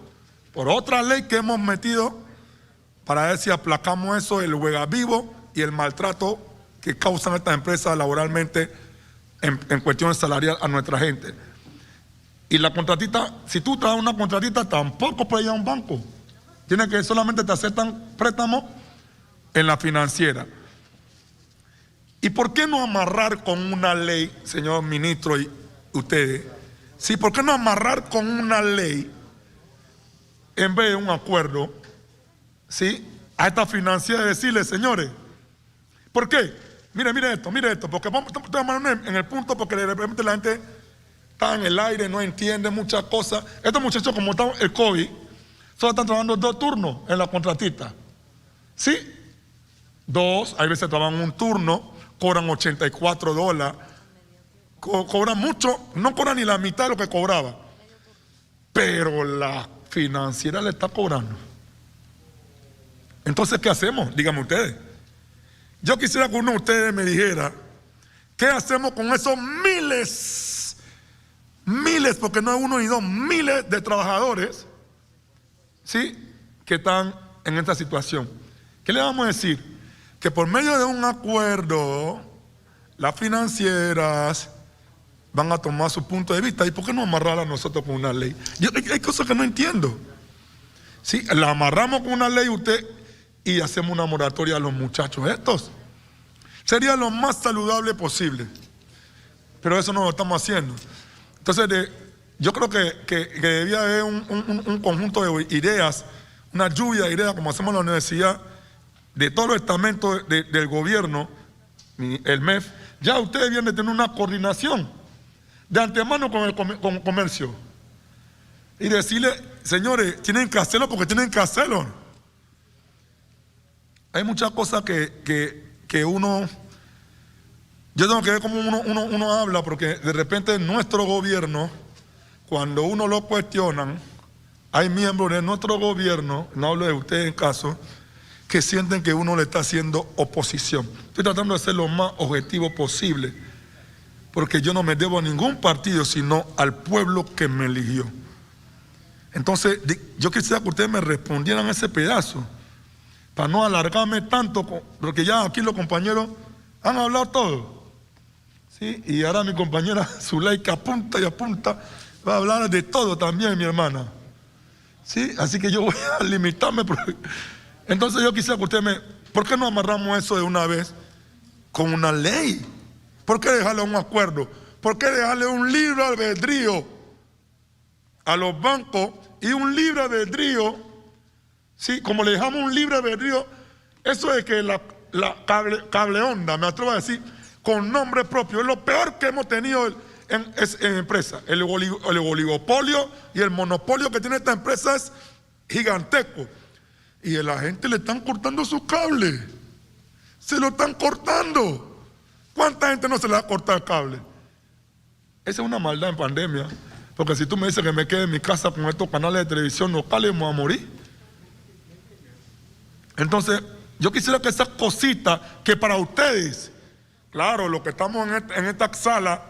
por otra ley que hemos metido para ver si aplacamos eso, el juega vivo y el maltrato que causan estas empresas laboralmente en cuestión salarial a nuestra gente. Y la contratista, si tú traes una contratista, tampoco puede ir a un banco. Tiene que solamente te aceptan préstamos en la financiera. ¿Y por qué no amarrar con una ley, señor ministro y ustedes? Sí, ¿por qué no amarrar con una ley en vez de un acuerdo, sí, a esta financiera y decirle, señores, ¿por qué? Mire esto, porque vamos en el punto porque de repente la gente está en el aire, no entiende muchas cosas. Estos muchachos, como está el COVID, solo están trabajando 2 turnos en la contratista. ¿Sí? 2, hay veces trabajan un turno, cobran $84. Cobran mucho, no cobran ni la mitad de lo que cobraba, pero la financiera le está cobrando. Entonces, ¿qué hacemos? Díganme ustedes. Yo quisiera que uno de ustedes me dijera, ¿qué hacemos con esos miles, porque no es 1 ni 2, miles de trabajadores, ¿sí?, que están en esta situación? ¿Qué le vamos a decir? Que por medio de un acuerdo, las financieras van a tomar su punto de vista. ¿Y por qué no amarrar a nosotros con una ley? Hay cosas que no entiendo. Sí, la amarramos con una ley usted y hacemos una moratoria a los muchachos estos. Sería lo más saludable posible. Pero eso no lo estamos haciendo. Entonces, yo creo que debía haber un conjunto de ideas, una lluvia de ideas, como hacemos en la universidad, de todos los estamentos del gobierno, el MEF. Ya ustedes vienen de tener una coordinación de antemano con el comercio. Y decirle, señores, tienen que hacerlo porque tienen que hacerlo. Hay muchas cosas que uno... Yo tengo que ver cómo uno habla, porque de repente nuestro gobierno, cuando uno lo cuestionan, hay miembros de nuestro gobierno, no hablo de ustedes en caso, que sienten que uno le está haciendo oposición. Estoy tratando de ser lo más objetivo posible, porque yo no me debo a ningún partido, sino al pueblo que me eligió. Entonces, yo quisiera que ustedes me respondieran ese pedazo, para no alargarme tanto, porque ya aquí los compañeros han hablado todo. ¿Sí? Y ahora mi compañera Zuleika apunta y apunta, va a hablar de todo también, mi hermana. ¿Sí? Así que yo voy a limitarme. Entonces yo quisiera que ustedes ¿por qué no amarramos eso de una vez con una ley? ¿Por qué dejarle un acuerdo? ¿Por qué dejarle un libre albedrío a los bancos y un libre albedrío? Sí, como le dejamos un libre albedrío, eso de que la cable onda, me atrevo a decir, con nombre propio, es lo peor que hemos tenido en empresa. El oligopolio y el monopolio que tiene esta empresa es gigantesco. Y a la gente le están cortando sus cables. Se lo están cortando. ¿Cuánta gente no se le va a cortar el cable? Esa es una maldad en pandemia. Porque si tú me dices que me quede en mi casa con estos canales de televisión locales, me voy a morir. Entonces, yo quisiera que esas cositas que para ustedes, claro, los que estamos en esta sala,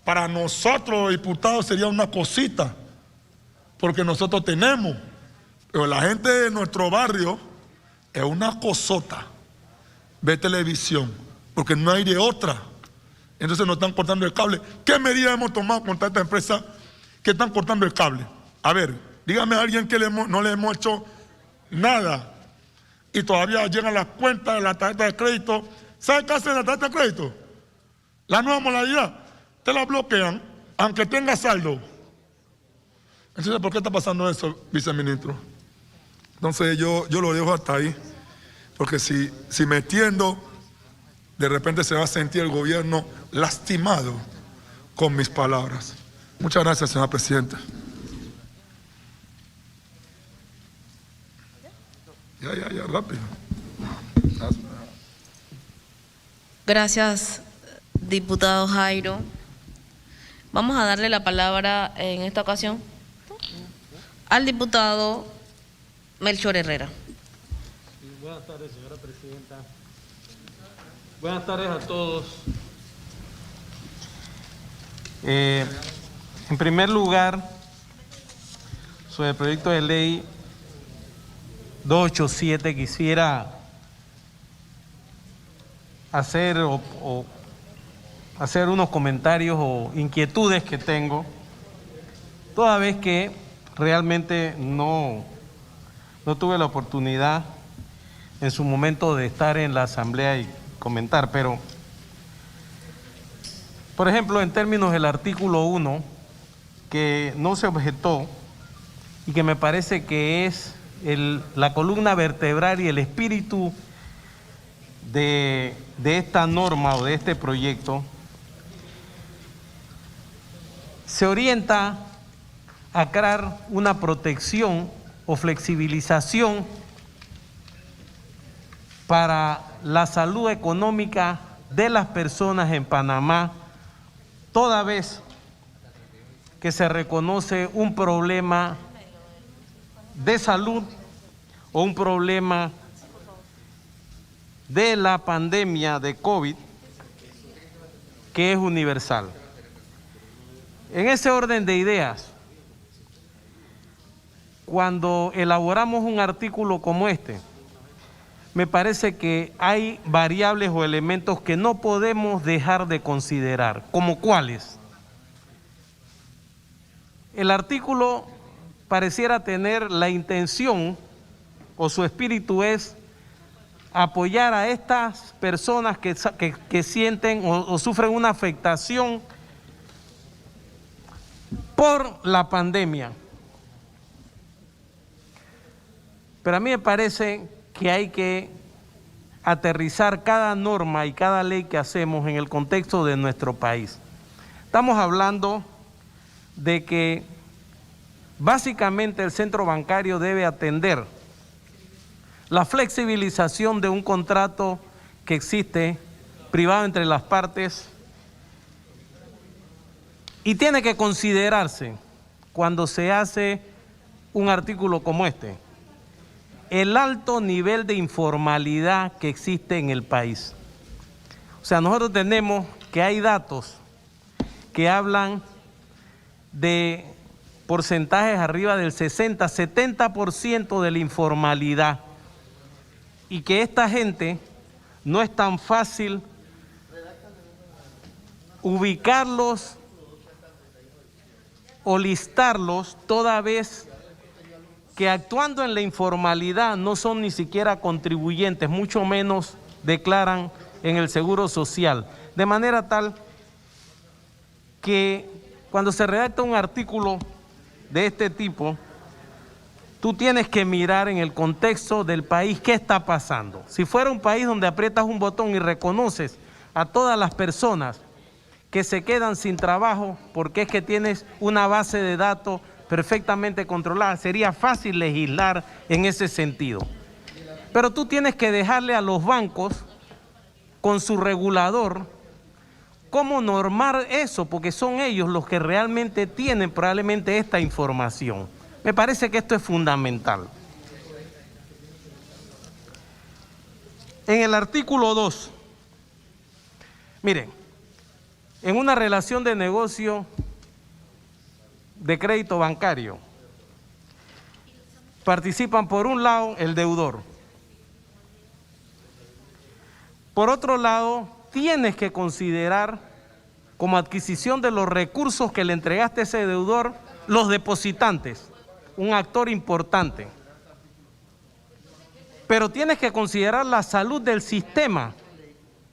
para nosotros los diputados sería una cosita, porque nosotros tenemos, pero la gente de nuestro barrio es una cosota. Ve televisión, porque no hay de otra. Entonces nos están cortando el cable. ¿Qué medidas hemos tomado contra esta empresa que están cortando el cable? A ver, dígame a alguien que no le hemos hecho nada y todavía llegan las cuentas de la tarjeta de crédito. ¿Sabe qué hacen la tarjeta de crédito? La nueva modalidad, te la bloquean aunque tenga saldo. Entonces, ¿por qué está pasando eso, viceministro? Entonces yo lo dejo hasta ahí, porque si me entiendo, de repente se va a sentir el gobierno lastimado con mis palabras. Muchas gracias, señora presidenta. Ya, rápido. Gracias, diputado Jairo. Vamos a darle la palabra en esta ocasión al diputado Melchor Herrera. Buenas tardes, señora presidenta. Buenas tardes a todos. En primer lugar, sobre el proyecto de ley 287, quisiera hacer hacer unos comentarios o inquietudes que tengo, toda vez que realmente no tuve la oportunidad en su momento de estar en la asamblea y comentar, pero por ejemplo, en términos del artículo 1, que no se objetó y que me parece que es la columna vertebral y el espíritu de esta norma o de este proyecto, se orienta a crear una protección o flexibilización para la salud económica de las personas en Panamá, toda vez que se reconoce un problema de salud o un problema de la pandemia de COVID que es universal. En ese orden de ideas, cuando elaboramos un artículo como este, me parece que hay variables o elementos que no podemos dejar de considerar. ¿Como cuáles? El artículo pareciera tener la intención, o su espíritu es apoyar a estas personas que sienten o sufren una afectación por la pandemia. Pero a mí me parece que hay que aterrizar cada norma y cada ley que hacemos en el contexto de nuestro país. Estamos hablando de que básicamente el centro bancario debe atender la flexibilización de un contrato que existe privado entre las partes y tiene que considerarse cuando se hace un artículo como este, el alto nivel de informalidad que existe en el país. O sea, nosotros tenemos que hay datos que hablan de porcentajes arriba del 60, 70% de la informalidad, y que esta gente no es tan fácil ubicarlos o listarlos, toda vez que actuando en la informalidad no son ni siquiera contribuyentes, mucho menos declaran en el Seguro Social, de manera tal que cuando se redacta un artículo de este tipo, tú tienes que mirar en el contexto del país qué está pasando. Si fuera un país donde aprietas un botón y reconoces a todas las personas que se quedan sin trabajo porque es que tienes una base de datos perfectamente controlada, sería fácil legislar en ese sentido. Pero tú tienes que dejarle a los bancos con su regulador cómo normar eso, porque son ellos los que realmente tienen probablemente esta información. Me parece que esto es fundamental. En el artículo 2, miren, en una relación de negocio de crédito bancario, participan por un lado el deudor. Por otro lado, tienes que considerar como adquisición de los recursos que le entregaste a ese deudor los depositantes, un actor importante. Pero tienes que considerar la salud del sistema,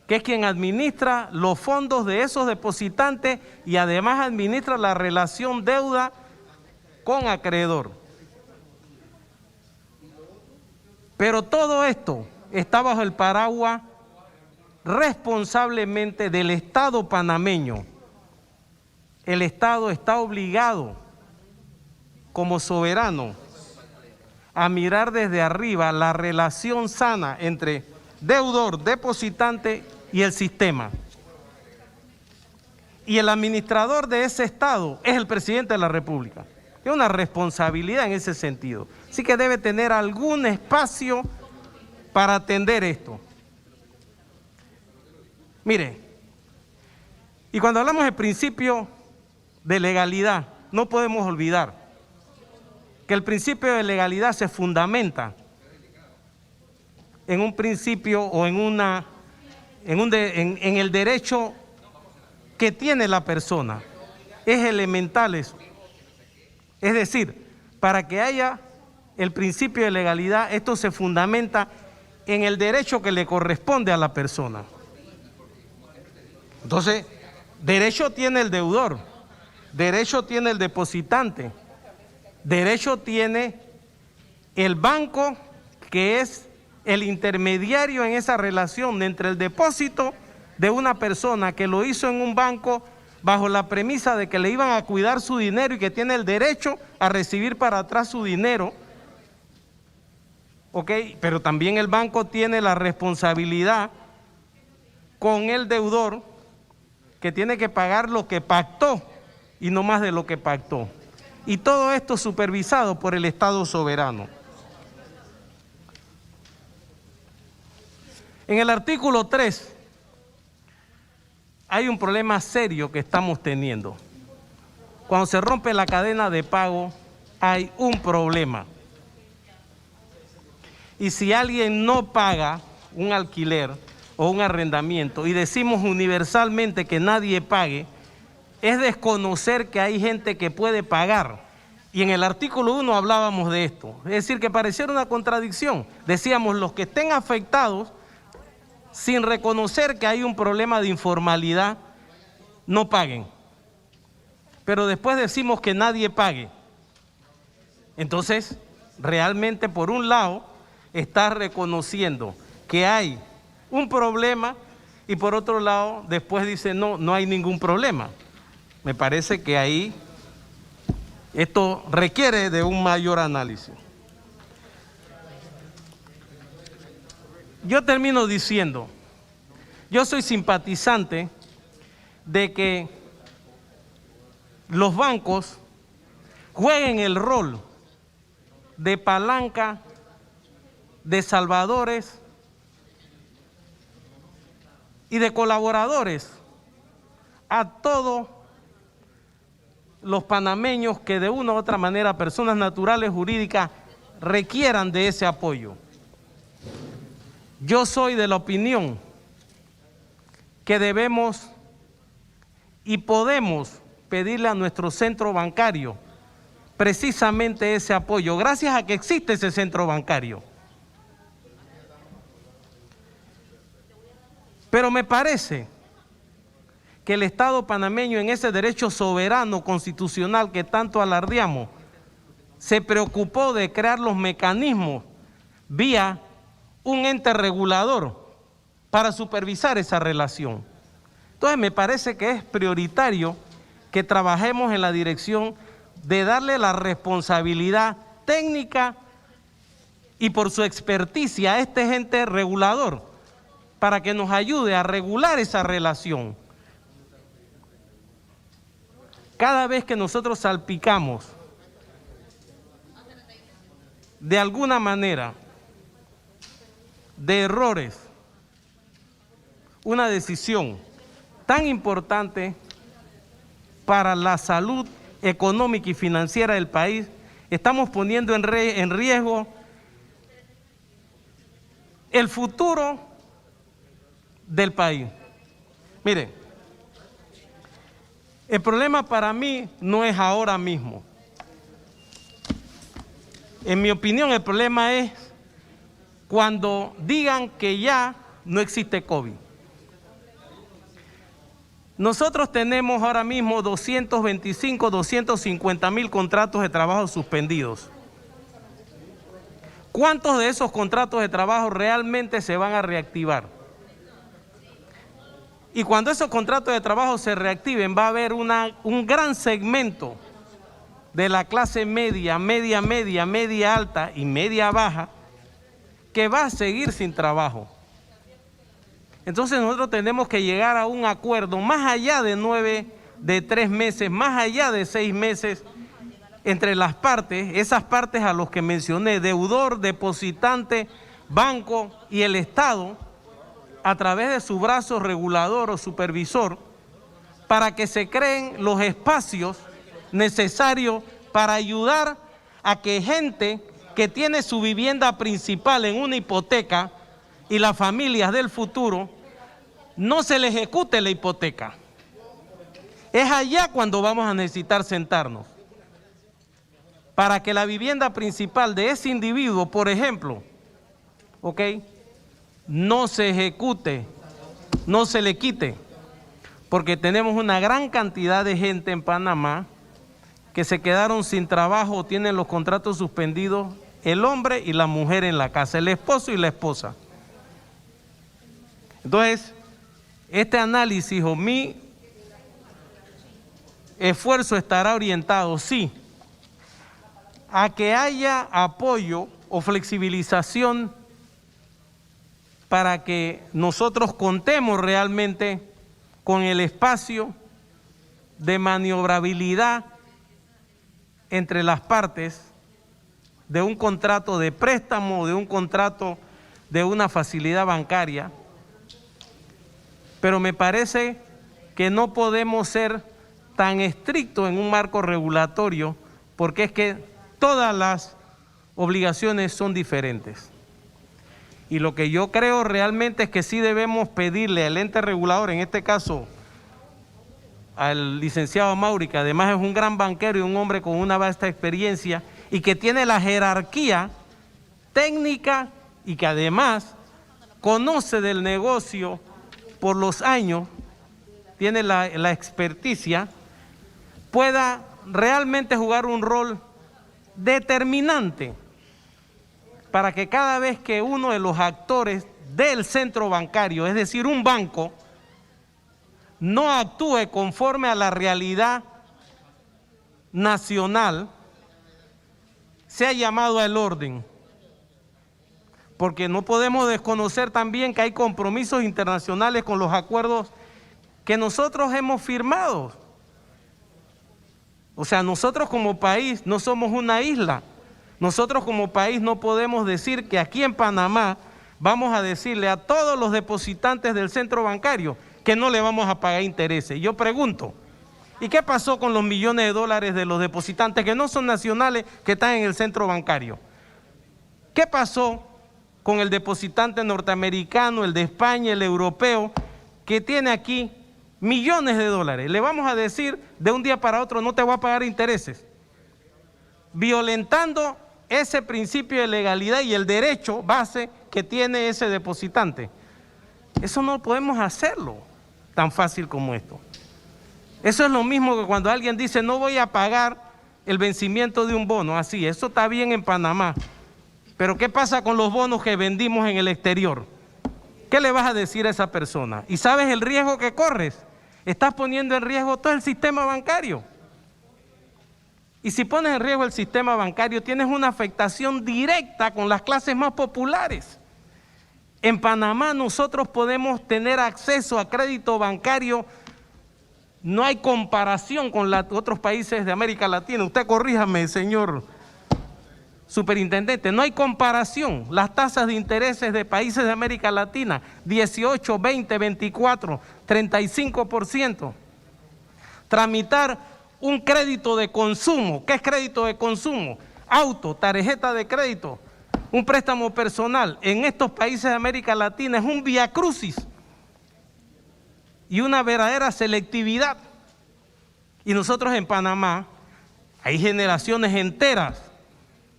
que es quien administra los fondos de esos depositantes y además administra la relación deuda con acreedor. Pero todo esto está bajo el paraguas responsablemente del Estado panameño. El Estado está obligado como soberano a mirar desde arriba la relación sana entre deudor, depositante y el sistema. Y el administrador de ese Estado es el presidente de la República. Es una responsabilidad en ese sentido. Así que debe tener algún espacio para atender esto. Mire, y cuando hablamos del principio de legalidad, no podemos olvidar que el principio de legalidad se fundamenta en un principio o en el derecho que tiene la persona. Es elemental eso. Es decir, para que haya el principio de legalidad, esto se fundamenta en el derecho que le corresponde a la persona. Entonces, derecho tiene el deudor, derecho tiene el depositante, derecho tiene el banco, que es el intermediario en esa relación entre el depósito de una persona que lo hizo en un banco bajo la premisa de que le iban a cuidar su dinero y que tiene el derecho a recibir para atrás su dinero, ¿ok? Pero también el banco tiene la responsabilidad con el deudor, que tiene que pagar lo que pactó y no más de lo que pactó. Y todo esto supervisado por el Estado soberano. En el artículo 3 hay un problema serio que estamos teniendo. Cuando se rompe la cadena de pago hay un problema. Y si alguien no paga un alquiler o un arrendamiento y decimos universalmente que nadie pague, es desconocer que hay gente que puede pagar Y en el artículo 1 hablábamos de esto. Es decir, que pareciera una contradicción. Decíamos, los que estén afectados, sin reconocer que hay un problema de informalidad, no paguen. Pero después decimos que nadie pague. Entonces, realmente, por un lado, está reconociendo que hay un problema y por otro lado, después dice, no, no hay ningún problema. Me parece que ahí esto requiere de un mayor análisis. Yo termino diciendo, yo soy simpatizante de que los bancos jueguen el rol de palanca, de salvadores y de colaboradores a todos los panameños que de una u otra manera, personas naturales, jurídicas, requieran de ese apoyo. Yo soy de la opinión que debemos y podemos pedirle a nuestro centro bancario precisamente ese apoyo, gracias a que existe ese centro bancario. Pero me parece que el Estado panameño, en ese derecho soberano constitucional que tanto alardeamos, se preocupó de crear los mecanismos vía un ente regulador para supervisar esa relación. Entonces me parece que es prioritario que trabajemos en la dirección de darle la responsabilidad técnica y por su experticia a este ente regulador para que nos ayude a regular esa relación. Cada vez que nosotros salpicamos de alguna manera de errores una decisión tan importante para la salud económica y financiera del país, estamos poniendo en riesgo el futuro del país. Mire, el problema para mí no es ahora mismo. En mi opinión, el problema es cuando digan que ya no existe COVID. Nosotros tenemos ahora mismo 225, 250,000 contratos de trabajo suspendidos. ¿Cuántos de esos contratos de trabajo realmente se van a reactivar? Y cuando esos contratos de trabajo se reactiven, va a haber un gran segmento de la clase media, media alta y media baja que va a seguir sin trabajo. Entonces nosotros tenemos que llegar a un acuerdo más allá de 3 meses, más allá de 6 meses, entre las partes, esas partes a los que mencioné, deudor, depositante, banco y el Estado, a través de su brazo regulador o supervisor, para que se creen los espacios necesarios para ayudar a que gente que tiene su vivienda principal en una hipoteca y las familias del futuro, no se le ejecute la hipoteca. Es allá cuando vamos a necesitar sentarnos, para que la vivienda principal de ese individuo, por ejemplo, ¿ok?, no se ejecute, no se le quite, porque tenemos una gran cantidad de gente en Panamá que se quedaron sin trabajo o tienen los contratos suspendidos, el hombre y la mujer en la casa, el esposo y la esposa. Entonces, este análisis o mi esfuerzo estará orientado, sí, a que haya apoyo o flexibilización para que nosotros contemos realmente con el espacio de maniobrabilidad entre las partes de un contrato de préstamo, de un contrato de una facilidad bancaria, pero me parece que no podemos ser tan estrictos en un marco regulatorio, porque es que todas las obligaciones son diferentes. Y lo que yo creo realmente es que sí debemos pedirle al ente regulador, en este caso al licenciado Mauri, que además es un gran banquero y un hombre con una vasta experiencia y que tiene la jerarquía técnica y que además conoce del negocio por los años, tiene la experticia, pueda realmente jugar un rol determinante para que cada vez que uno de los actores del centro bancario, es decir, un banco, no actúe conforme a la realidad nacional, sea llamado al orden. Porque no podemos desconocer también que hay compromisos internacionales con los acuerdos que nosotros hemos firmado. O sea, nosotros como país no somos una isla. Nosotros como país no podemos decir que aquí en Panamá vamos a decirle a todos los depositantes del centro bancario que no le vamos a pagar intereses. Yo pregunto, ¿y qué pasó con los millones de dólares de los depositantes que no son nacionales que están en el centro bancario? ¿Qué pasó con el depositante norteamericano, el de España, el europeo, que tiene aquí millones de dólares? Le vamos a decir de un día para otro, no te voy a pagar intereses, violentando ese principio de legalidad y el derecho base que tiene ese depositante. Eso no podemos hacerlo tan fácil como esto. Eso es lo mismo que cuando alguien dice no voy a pagar el vencimiento de un bono, así, eso está bien en Panamá. Pero ¿qué pasa con los bonos que vendimos en el exterior? ¿Qué le vas a decir a esa persona? ¿Y sabes el riesgo que corres? Estás poniendo en riesgo todo el sistema bancario. Y si pones en riesgo el sistema bancario, tienes una afectación directa con las clases más populares. En Panamá nosotros podemos tener acceso a crédito bancario, no hay comparación con otros países de América Latina. Usted corríjame, señor superintendente, no hay comparación. Las tasas de intereses de países de América Latina, 18, 20, 24, 35%. Tramitar un crédito de consumo. ¿Qué es crédito de consumo? Auto, tarjeta de crédito, un préstamo personal. En estos países de América Latina es un viacrucis y una verdadera selectividad. Y nosotros en Panamá hay generaciones enteras,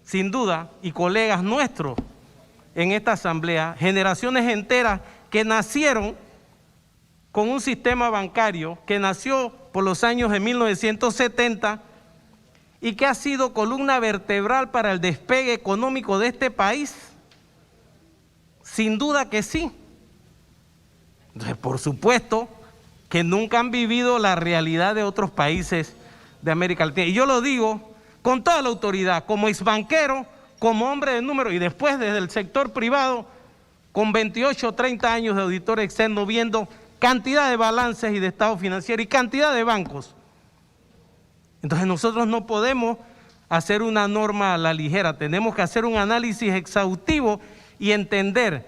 sin duda, y colegas nuestros en esta asamblea, generaciones enteras que nacieron con un sistema bancario que nació por los años de 1970 y que ha sido columna vertebral para el despegue económico de este país. Sin duda que sí. Entonces, por supuesto que nunca han vivido la realidad de otros países de América Latina. Y yo lo digo con toda la autoridad, como exbanquero, como hombre de número y después desde el sector privado, con 28 o 30 años de auditor externo, viendo cantidad de balances y de estado financiero y cantidad de bancos. Entonces nosotros no podemos hacer una norma a la ligera, tenemos que hacer un análisis exhaustivo y entender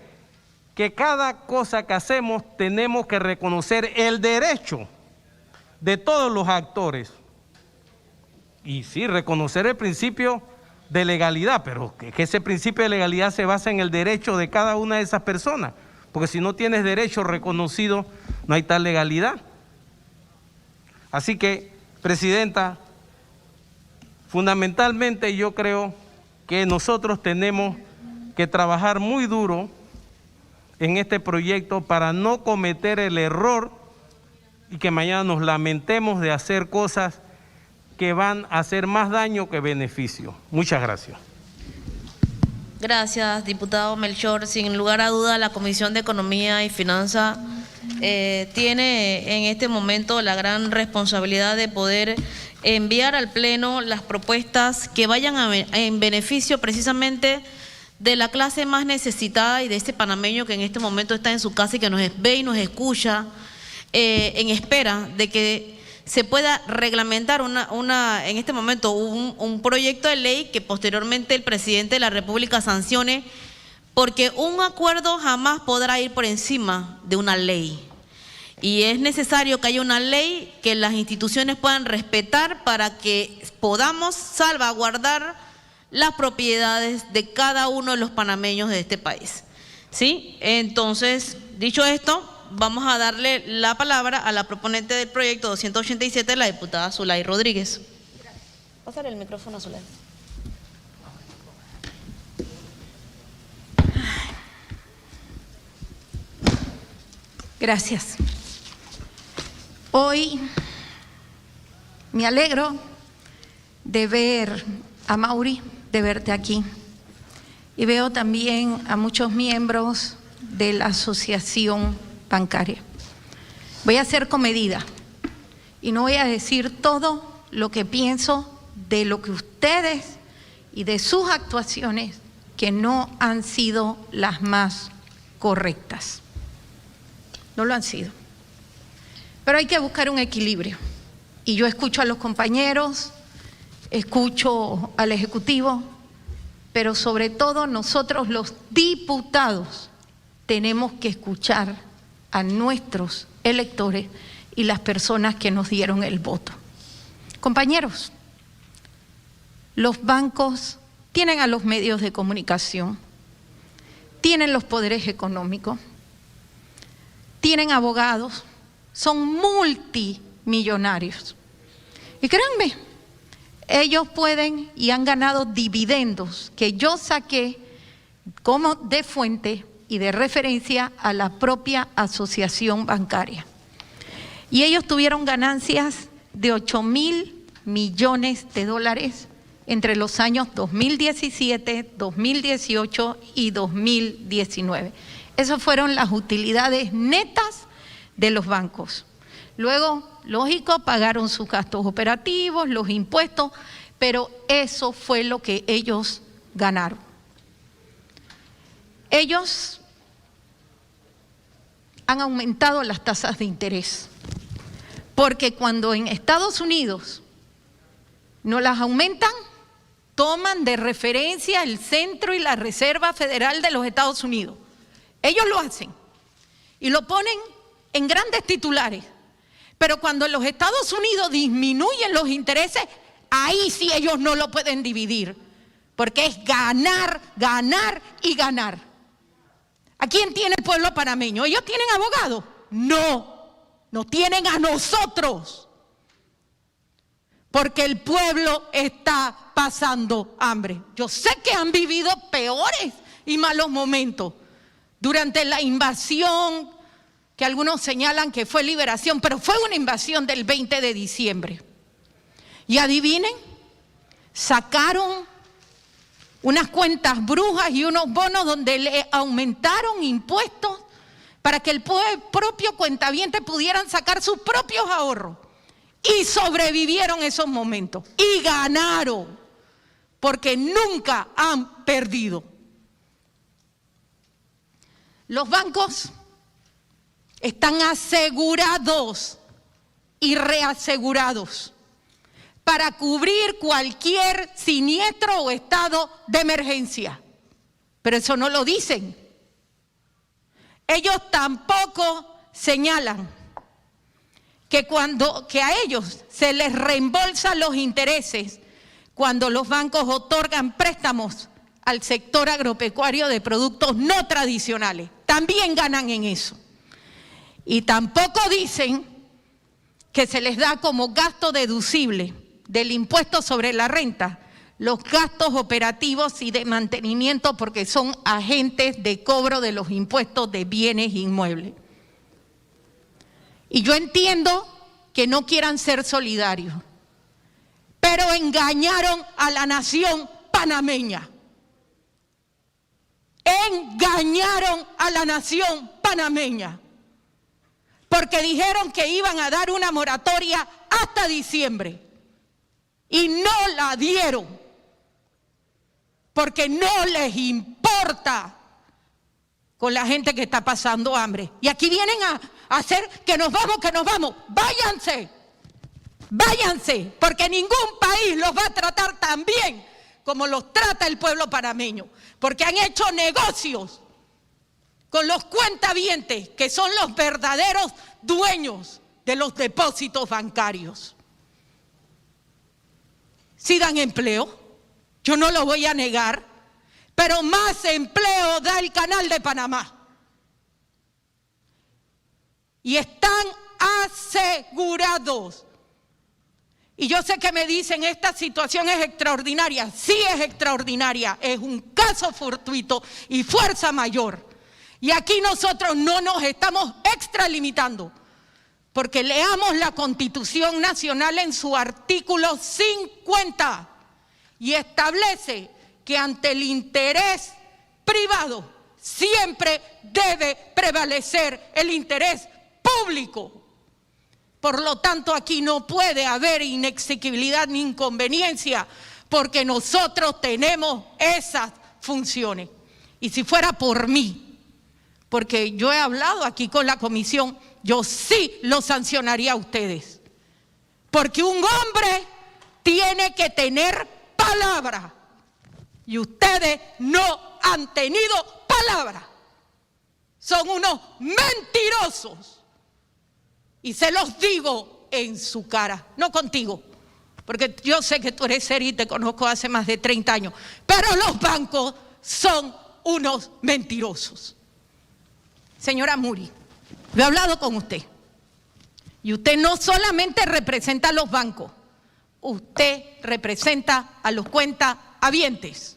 que cada cosa que hacemos tenemos que reconocer el derecho de todos los actores. Y sí, reconocer el principio de legalidad, pero que ese principio de legalidad se basa en el derecho de cada una de esas personas, porque si no tienes derecho reconocido, no hay tal legalidad. Así que, Presidenta, fundamentalmente yo creo que nosotros tenemos que trabajar muy duro en este proyecto para no cometer el error y que mañana nos lamentemos de hacer cosas que van a hacer más daño que beneficio. Muchas gracias. Gracias, diputado Melchor. Sin lugar a duda, la Comisión de Economía y Finanzas tiene en este momento la gran responsabilidad de poder enviar al Pleno las propuestas que vayan en beneficio precisamente de la clase más necesitada y de este panameño que en este momento está en su casa y que nos ve y nos escucha en espera de que se pueda reglamentar en este momento un proyecto de ley que posteriormente el presidente de la República sancione, porque un acuerdo jamás podrá ir por encima de una ley. Y es necesario que haya una ley que las instituciones puedan respetar para que podamos salvaguardar las propiedades de cada uno de los panameños de este país. ¿Sí? Entonces, dicho esto, vamos a darle la palabra a la proponente del proyecto 287, la diputada Zulay Rodríguez. Pásale el micrófono a Zulay. Gracias. Hoy me alegro de ver a Mauri, de verte aquí. Y veo también a muchos miembros de la asociación bancaria. Voy a ser comedida y no voy a decir todo lo que pienso de lo que ustedes y de sus actuaciones que no han sido las más correctas. No lo han sido. Pero hay que buscar un equilibrio. Y yo escucho a los compañeros, escucho al Ejecutivo, pero sobre todo nosotros los diputados tenemos que escuchar a nuestros electores y las personas que nos dieron el voto. Compañeros, los bancos tienen a los medios de comunicación, tienen los poderes económicos, tienen abogados, son multimillonarios. Y créanme, ellos pueden y han ganado dividendos que yo saqué como de fuente y de referencia a la propia asociación bancaria. Y ellos tuvieron ganancias de 8.000 millones de dólares entre los años 2017, 2018 y 2019. Esas fueron las utilidades netas de los bancos. Luego, lógico, pagaron sus gastos operativos, los impuestos, pero eso fue lo que ellos ganaron. Ellos han aumentado las tasas de interés, porque cuando en Estados Unidos no las aumentan, toman de referencia el Centro y la Reserva Federal de los Estados Unidos. Ellos lo hacen y lo ponen en grandes titulares, pero cuando en los Estados Unidos disminuyen los intereses, ahí sí ellos no lo pueden dividir, porque es ganar, ganar y ganar. ¿A quién tiene el pueblo panameño? ¿Ellos tienen abogados? No, no tienen a nosotros, porque el pueblo está pasando hambre. Yo sé que han vivido peores y malos momentos durante la invasión, que algunos señalan que fue liberación, pero fue una invasión del 20 de diciembre. Y adivinen, sacaron unas cuentas brujas y unos bonos donde le aumentaron impuestos para que el propio cuentaviente pudieran sacar sus propios ahorros. Y sobrevivieron esos momentos y ganaron, porque nunca han perdido. Los bancos están asegurados y reasegurados para cubrir cualquier siniestro o estado de emergencia. Pero eso no lo dicen. Ellos tampoco señalan que a ellos se les reembolsan los intereses cuando los bancos otorgan préstamos al sector agropecuario de productos no tradicionales. También ganan en eso. Y tampoco dicen que se les da como gasto deducible del impuesto sobre la renta los gastos operativos y de mantenimiento, porque son agentes de cobro de los impuestos de bienes inmuebles. Y yo entiendo que no quieran ser solidarios, pero engañaron a la nación panameña. Engañaron a la nación panameña, porque dijeron que iban a dar una moratoria hasta diciembre y no la dieron, porque no les importa con la gente que está pasando hambre. Y aquí vienen a hacer que nos vamos, váyanse, váyanse, porque ningún país los va a tratar tan bien como los trata el pueblo panameño, porque han hecho negocios con los cuentavientes, que son los verdaderos dueños de los depósitos bancarios. Sí dan empleo, yo no lo voy a negar, pero más empleo da el Canal de Panamá. y están asegurados. Y yo sé que me dicen, esta situación es extraordinaria. Sí es extraordinaria, es un caso fortuito y fuerza mayor. Y aquí nosotros no nos estamos extralimitando, porque leamos la Constitución Nacional en su artículo 50 y establece que ante el interés privado siempre debe prevalecer el interés público. Por lo tanto, aquí no puede haber inexequibilidad ni inconveniencia, porque nosotros tenemos esas funciones. Y si fuera por mí, porque yo he hablado aquí con la comisión, yo sí lo sancionaría a ustedes. Porque un hombre tiene que tener palabra. Y ustedes no han tenido palabra. Son unos mentirosos. Y se los digo en su cara, no contigo, porque yo sé que tú eres serio y te conozco hace más de 30 años, pero los bancos son unos mentirosos. Señora Muri, yo he hablado con usted y usted no solamente representa a los bancos, usted representa a los cuentahabientes.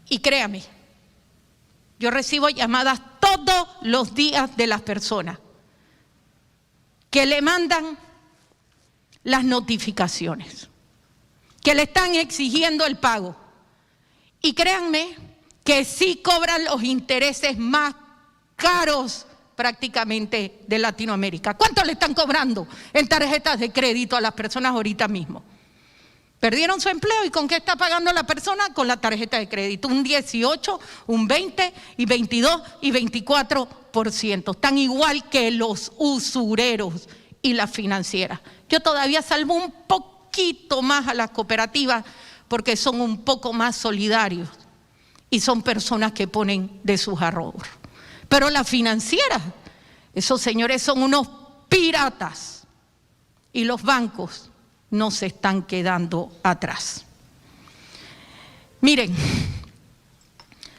Y créame, yo recibo llamadas todos los días de las personas que le mandan las notificaciones, que le están exigiendo el pago. Y créanme que sí cobran los intereses más caros prácticamente de Latinoamérica. ¿Cuánto le están cobrando en tarjetas de crédito a las personas ahorita mismo? Perdieron su empleo y ¿con qué está pagando la persona? Con la tarjeta de crédito, un 18, un 20 y 22 y 24%. Están igual que los usureros y las financieras. Yo todavía salvo un poquito más a las cooperativas porque son un poco más solidarios y son personas que ponen de sus ahorros. Pero las financieras, esos señores son unos piratas y los bancos no se están quedando atrás. Miren,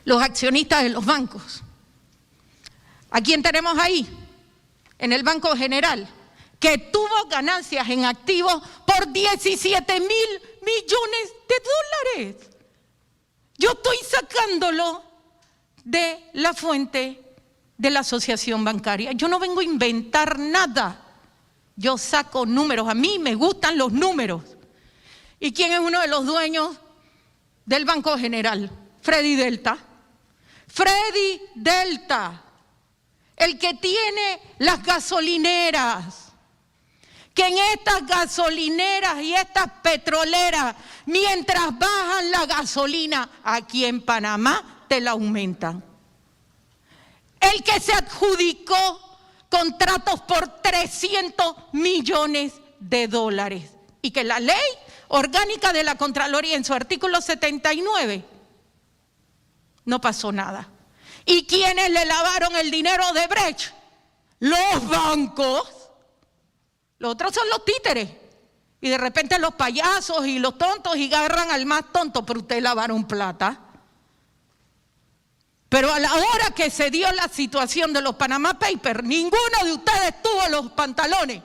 los accionistas de los bancos, ¿a quién tenemos ahí? En el Banco General, que tuvo ganancias en activos por 17.000 millones de dólares. Yo estoy sacándolo de la fuente de la asociación bancaria. Yo no vengo a inventar nada. Yo saco números, a mí me gustan los números. ¿Y quién es uno de los dueños del Banco General? Freddy Delta. Freddy Delta, el que tiene las gasolineras, que en estas gasolineras y estas petroleras, mientras bajan la gasolina, aquí en Panamá te la aumentan. El que se adjudicó contratos por 300 millones de dólares y que la ley orgánica de la Contraloría en su artículo 79 no pasó nada. ¿Y quiénes le lavaron el dinero de Brecht? Los bancos. Los otros son los títeres y de repente los payasos y los tontos y agarran al más tonto, pero ustedes lavaron plata. Pero a la hora que se dio la situación de los Panama Papers, ninguno de ustedes tuvo los pantalones,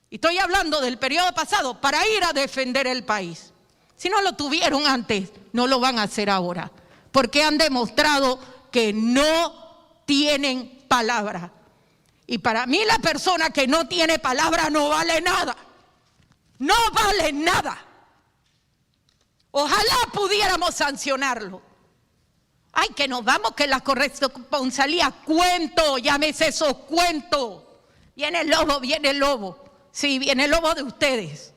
y estoy hablando del periodo pasado, para ir a defender el país. Si no lo tuvieron antes, no lo van a hacer ahora, porque han demostrado que no tienen palabra. Y para mí la persona que no tiene palabra no vale nada. No vale nada. Ojalá pudiéramos sancionarlo. Ay, que nos vamos, que la corresponsabilidad, cuento, llámese esos cuentos. Viene el lobo, viene el lobo. Sí, viene el lobo de ustedes.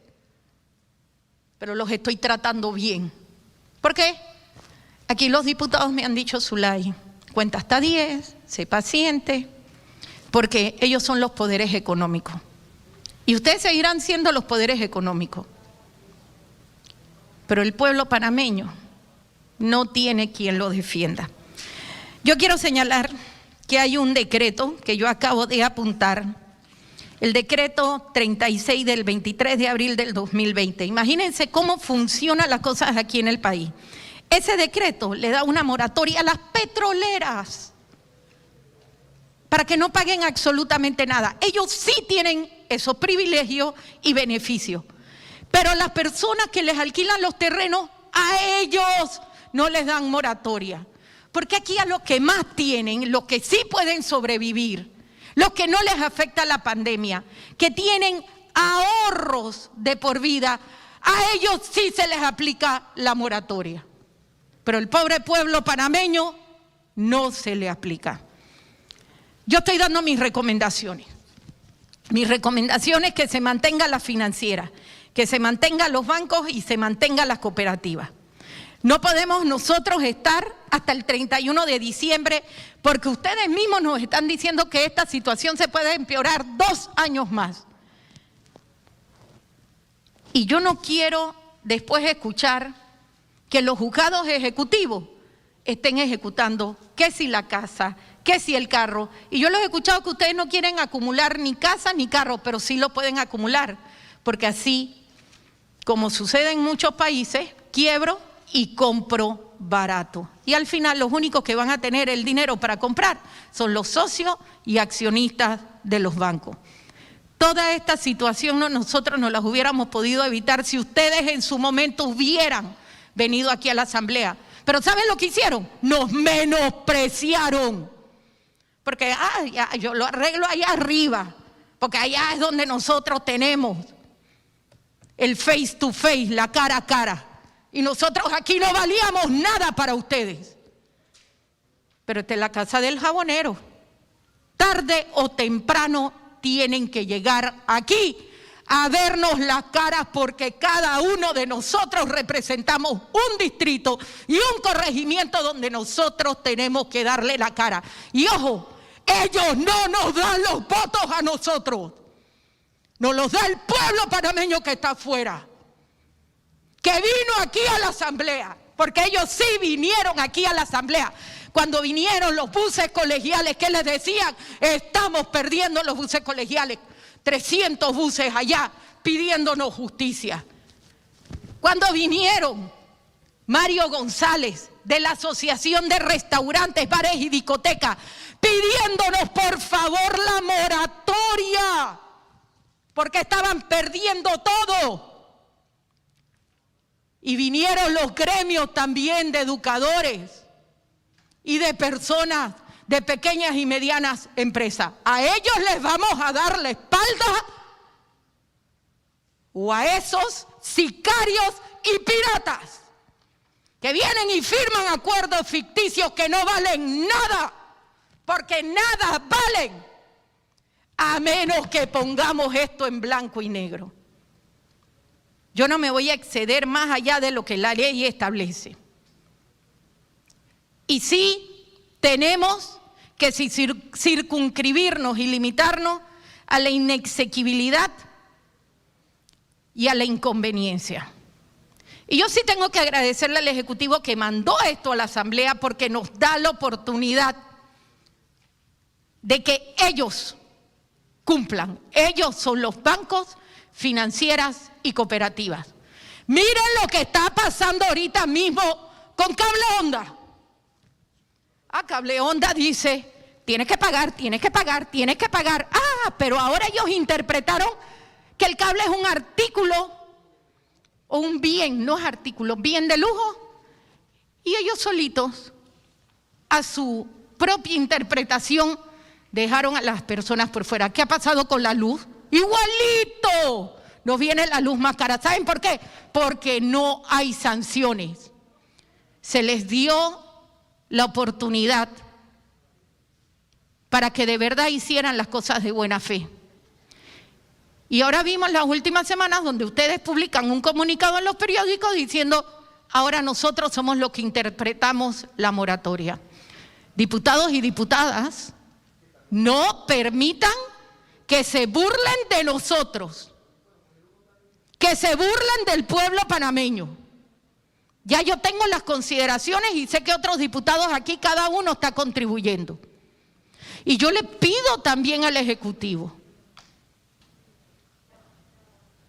Pero los estoy tratando bien. ¿Por qué? Aquí los diputados me han dicho, Zulay, cuenta hasta 10, sé paciente, porque ellos son los poderes económicos. Y ustedes seguirán siendo los poderes económicos. Pero el pueblo panameño no tiene quien lo defienda. Yo quiero señalar que hay un decreto que yo acabo de apuntar, el decreto 36 del 23 de abril del 2020. Imagínense cómo funcionan las cosas aquí en el país. Ese decreto le da una moratoria a las petroleras. para que no paguen absolutamente nada. Ellos sí tienen esos privilegios y beneficios. Pero las personas que les alquilan los terrenos, a ellos no les dan moratoria. Porque aquí a los que más tienen, los que sí pueden sobrevivir, los que no les afecta la pandemia, que tienen ahorros de por vida, a ellos sí se les aplica la moratoria. Pero el pobre pueblo panameño no se le aplica. Yo estoy dando mis recomendaciones. Mis recomendaciones es que se mantenga la financiera, que se mantengan los bancos y se mantengan las cooperativas. No podemos nosotros estar hasta el 31 de diciembre porque ustedes mismos nos están diciendo que esta situación se puede empeorar 2 años más. Y yo no quiero después escuchar que los juzgados ejecutivos estén ejecutando que si la casa, que si el carro. Y yo los he escuchado que ustedes no quieren acumular ni casa ni carro, pero sí lo pueden acumular. Porque así, como sucede en muchos países, quiebro y compro barato. Y al final los únicos que van a tener el dinero para comprar son los socios y accionistas de los bancos. Toda esta situación nosotros no las hubiéramos podido evitar si ustedes en su momento hubieran venido aquí a la asamblea. Pero ¿saben lo que hicieron? Nos menospreciaron. Porque ya, yo lo arreglo allá arriba, porque allá es donde nosotros tenemos el face to face, la cara a cara. Y nosotros aquí no valíamos nada para ustedes. Pero esta es la casa del jabonero. Tarde o temprano tienen que llegar aquí a vernos las caras porque cada uno de nosotros representamos un distrito y un corregimiento donde nosotros tenemos que darle la cara. Y ojo, ellos no nos dan los votos a nosotros. Nos los da el pueblo panameño que está afuera, que vino aquí a la asamblea, porque ellos sí vinieron aquí a la asamblea. Cuando vinieron los buses colegiales, ¿qué les decían? Estamos perdiendo los buses colegiales. 300 buses allá pidiéndonos justicia. Cuando vinieron Mario González de la Asociación de Restaurantes, Bares y Discotecas, pidiéndonos por favor la moratoria, porque estaban perdiendo todo. Y vinieron los gremios también de educadores y de personas de pequeñas y medianas empresas. ¿A ellos les vamos a dar la espalda o a esos sicarios y piratas que vienen y firman acuerdos ficticios que no valen nada? Porque nada valen a menos que pongamos esto en blanco y negro. Yo no me voy a exceder más allá de lo que la ley establece. Y sí tenemos que circunscribirnos y limitarnos a la inexequibilidad y a la inconveniencia. Y yo sí tengo que agradecerle al Ejecutivo que mandó esto a la Asamblea porque nos da la oportunidad de que ellos cumplan. Ellos son los bancos, financieras y cooperativas. Miren lo que está pasando ahorita mismo con Cable Onda. Cable Onda dice, tienes que pagar, tienes que pagar, tienes que pagar. Pero ahora ellos interpretaron que el cable es un artículo o un bien, no es artículo, bien de lujo. Y ellos solitos, a su propia interpretación, dejaron a las personas por fuera. ¿Qué ha pasado con la luz? Igualito. Nos viene la luz más cara. ¿Saben por qué? Porque no hay sanciones. Se les dio la oportunidad para que de verdad hicieran las cosas de buena fe. Y ahora vimos las últimas semanas donde ustedes publican un comunicado en los periódicos diciendo, ahora nosotros somos los que interpretamos la moratoria. Diputados y diputadas, no permitan que se burlen de nosotros, que se burlen del pueblo panameño. Ya yo tengo las consideraciones y sé que otros diputados aquí, cada uno está contribuyendo. Y yo le pido también al Ejecutivo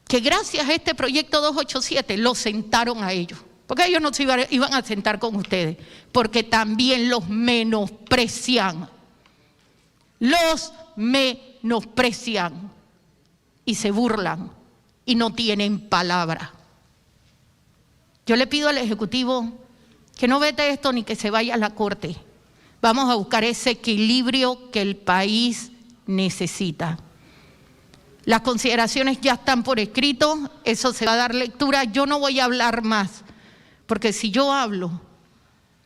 que gracias a este proyecto 287 lo sentaron a ellos. Porque ellos no se iban a sentar con ustedes, porque también los menosprecian. los menosprecian y se burlan y no tienen palabra. Yo le pido al Ejecutivo que no vete esto ni que se vaya a la Corte. Vamos a buscar ese equilibrio que el país necesita. Las consideraciones ya están por escrito, eso se va a dar lectura. Yo no voy a hablar más, porque si yo hablo,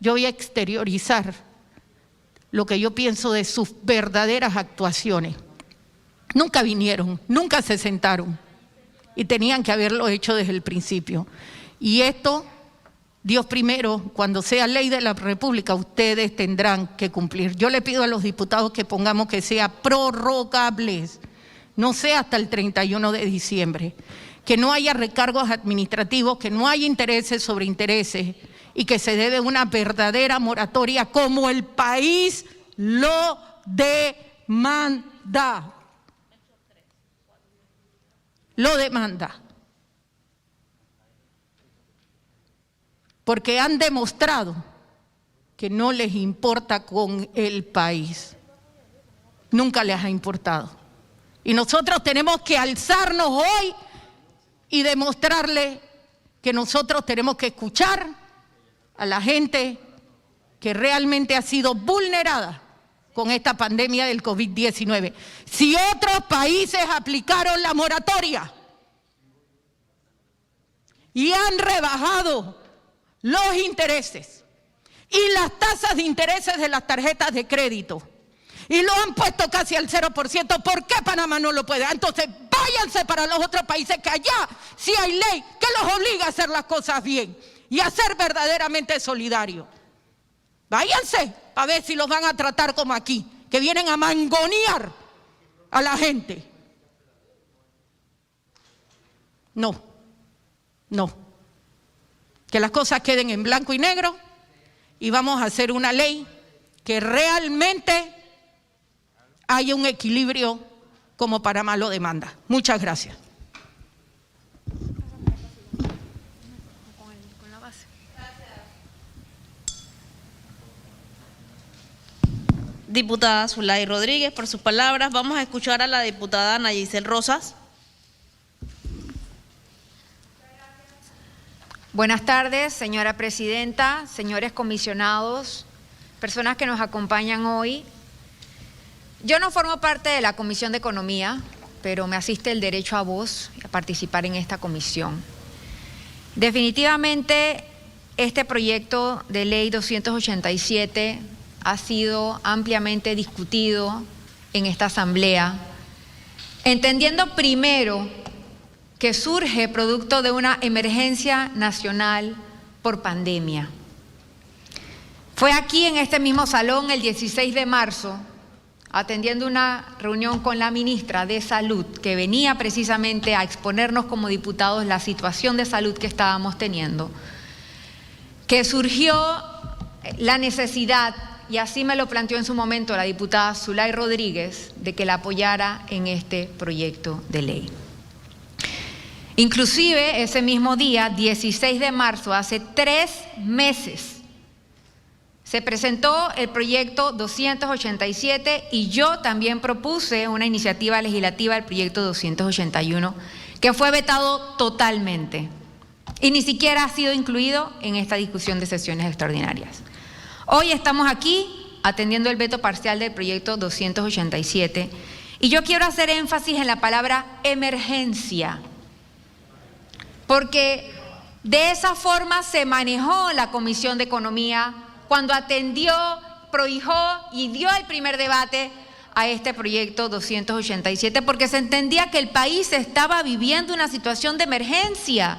yo voy a exteriorizar lo que yo pienso de sus verdaderas actuaciones. Nunca vinieron, nunca se sentaron y tenían que haberlo hecho desde el principio. Y esto, Dios primero, cuando sea ley de la República, ustedes tendrán que cumplir. Yo le pido a los diputados que pongamos que sea prorrogables, no sea hasta el 31 de diciembre, que no haya recargos administrativos, que no haya intereses sobre intereses y que se debe una verdadera moratoria como el país lo demanda. Lo demanda. Porque han demostrado que no les importa con el país. Nunca les ha importado. Y nosotros tenemos que alzarnos hoy y demostrarle que nosotros tenemos que escuchar a la gente que realmente ha sido vulnerada con esta pandemia del COVID-19. Si otros países aplicaron la moratoria y han rebajado los intereses y las tasas de intereses de las tarjetas de crédito y lo han puesto casi al 0%, ¿por qué Panamá no lo puede? Entonces váyanse para los otros países que allá sí hay ley que los obliga a hacer las cosas bien y a ser verdaderamente solidarios. Váyanse a ver si los van a tratar como aquí, que vienen a mangonear a la gente. No. Que las cosas queden en blanco y negro y vamos a hacer una ley que realmente haya un equilibrio como Panamá lo demanda. Muchas gracias. Diputada Zulay Rodríguez, por sus palabras. Vamos a escuchar a la diputada Ana Giselle Rosas. Buenas tardes, señora presidenta, señores comisionados, personas que nos acompañan hoy. Yo no formo parte de la Comisión de Economía, pero me asiste el derecho a voz y a participar en esta comisión. Definitivamente, este proyecto de ley 287 ha sido ampliamente discutido en esta asamblea, entendiendo primero que surge producto de una emergencia nacional por pandemia. Fue aquí en este mismo salón el 16 de marzo, atendiendo una reunión con la ministra de Salud, que venía precisamente a exponernos como diputados la situación de salud que estábamos teniendo, que surgió la necesidad, y así me lo planteó en su momento la diputada Zulay Rodríguez, de que la apoyara en este proyecto de ley. Inclusive ese mismo día, 16 de marzo, hace 3 meses, se presentó el proyecto 287 y yo también propuse una iniciativa legislativa, el proyecto 281, que fue vetado totalmente y ni siquiera ha sido incluido en esta discusión de sesiones extraordinarias. Hoy estamos aquí atendiendo el veto parcial del proyecto 287 y yo quiero hacer énfasis en la palabra emergencia, porque de esa forma se manejó la Comisión de Economía cuando atendió, prohijó y dio el primer debate a este proyecto 287, porque se entendía que el país estaba viviendo una situación de emergencia.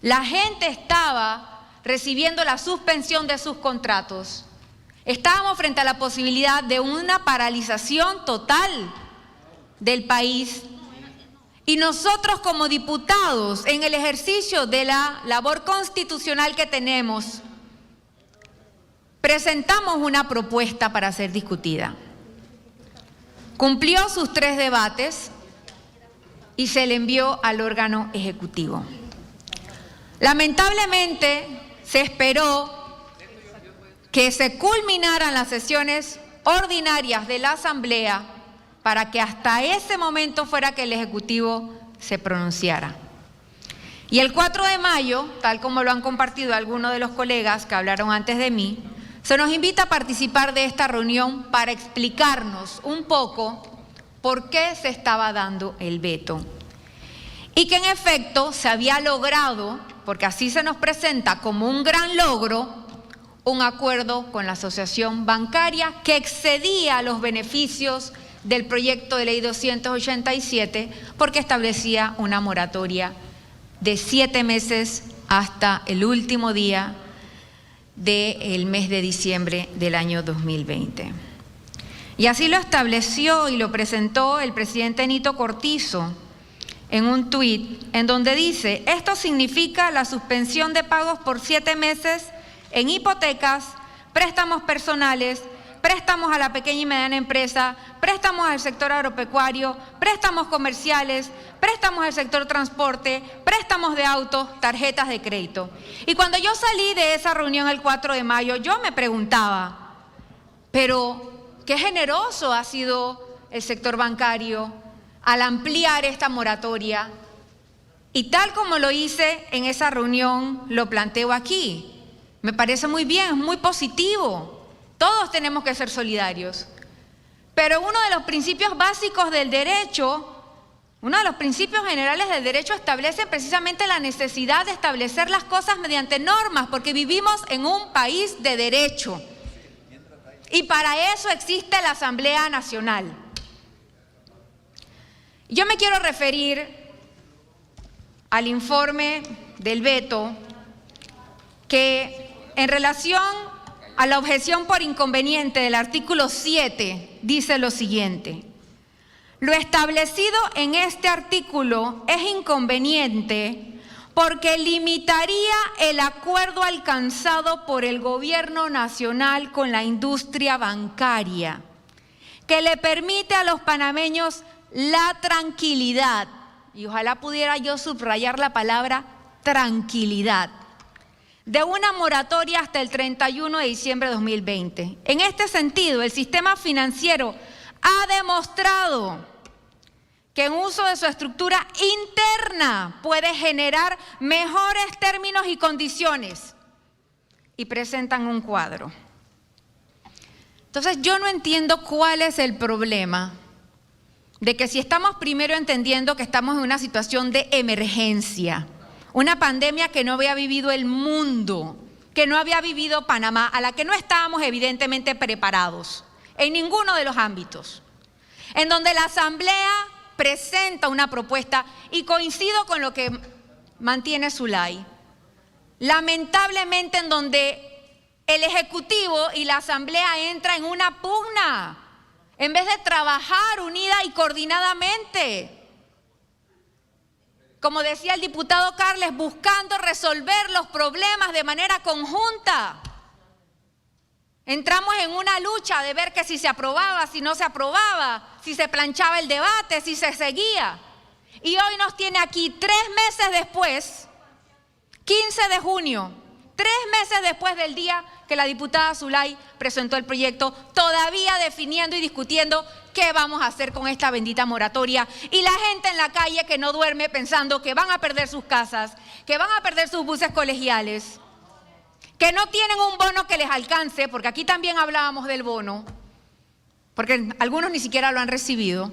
La gente estaba recibiendo la suspensión de sus contratos. Estábamos frente a la posibilidad de una paralización total del país. Y nosotros como diputados, en el ejercicio de la labor constitucional que tenemos, presentamos una propuesta para ser discutida. Cumplió sus 3 debates y se le envió al órgano ejecutivo. Lamentablemente, se esperó que se culminaran las sesiones ordinarias de la Asamblea para que hasta ese momento fuera que el Ejecutivo se pronunciara. Y el 4 de mayo, tal como lo han compartido algunos de los colegas que hablaron antes de mí, se nos invita a participar de esta reunión para explicarnos un poco por qué se estaba dando el veto. Y que en efecto se había logrado, porque así se nos presenta como un gran logro, un acuerdo con la asociación bancaria que excedía los beneficios del proyecto de ley 287 porque establecía una moratoria de 7 meses hasta el último día del mes de diciembre del año 2020. Y así lo estableció y lo presentó el presidente Nito Cortizo en un tuit en donde dice: esto significa la suspensión de pagos por 7 meses en hipotecas, préstamos personales, préstamos a la pequeña y mediana empresa, préstamos al sector agropecuario, préstamos comerciales, préstamos al sector transporte, préstamos de autos, tarjetas de crédito. Y cuando yo salí de esa reunión el 4 de mayo, yo me preguntaba, pero qué generoso ha sido el sector bancario al ampliar esta moratoria. Y tal como lo hice en esa reunión, lo planteo aquí. Me parece muy bien, es muy positivo. Todos tenemos que ser solidarios. Pero uno de los principios básicos del derecho, uno de los principios generales del derecho establece precisamente la necesidad de establecer las cosas mediante normas, porque vivimos en un país de derecho. Y para eso existe la Asamblea Nacional. Yo me quiero referir al informe del veto que en relación a la objeción por inconveniente del artículo 7 dice lo siguiente: lo establecido en este artículo es inconveniente porque limitaría el acuerdo alcanzado por el Gobierno Nacional con la industria bancaria, que le permite a los panameños la tranquilidad, y ojalá pudiera yo subrayar la palabra tranquilidad, de una moratoria hasta el 31 de diciembre de 2020. En este sentido, el sistema financiero ha demostrado que en uso de su estructura interna puede generar mejores términos y condiciones, y presentan un cuadro. Entonces, yo no entiendo cuál es el problema de que si estamos primero entendiendo que estamos en una situación de emergencia, una pandemia que no había vivido el mundo, que no había vivido Panamá, a la que no estábamos evidentemente preparados en ninguno de los ámbitos, en donde la Asamblea presenta una propuesta, y coincido con lo que mantiene Zulay, lamentablemente en donde el Ejecutivo y la Asamblea entran en una pugna, en vez de trabajar unida y coordinadamente. Como decía el diputado Carles, buscando resolver los problemas de manera conjunta. Entramos en una lucha de ver que si se aprobaba, si no se aprobaba, si se planchaba el debate, si se seguía. Y hoy nos tiene aquí 3 meses después, 15 de junio, 3 meses después del día que la diputada Zulay presentó el proyecto, todavía definiendo y discutiendo qué vamos a hacer con esta bendita moratoria. Y la gente en la calle que no duerme pensando que van a perder sus casas, que van a perder sus buses colegiales, que no tienen un bono que les alcance, porque aquí también hablábamos del bono, porque algunos ni siquiera lo han recibido.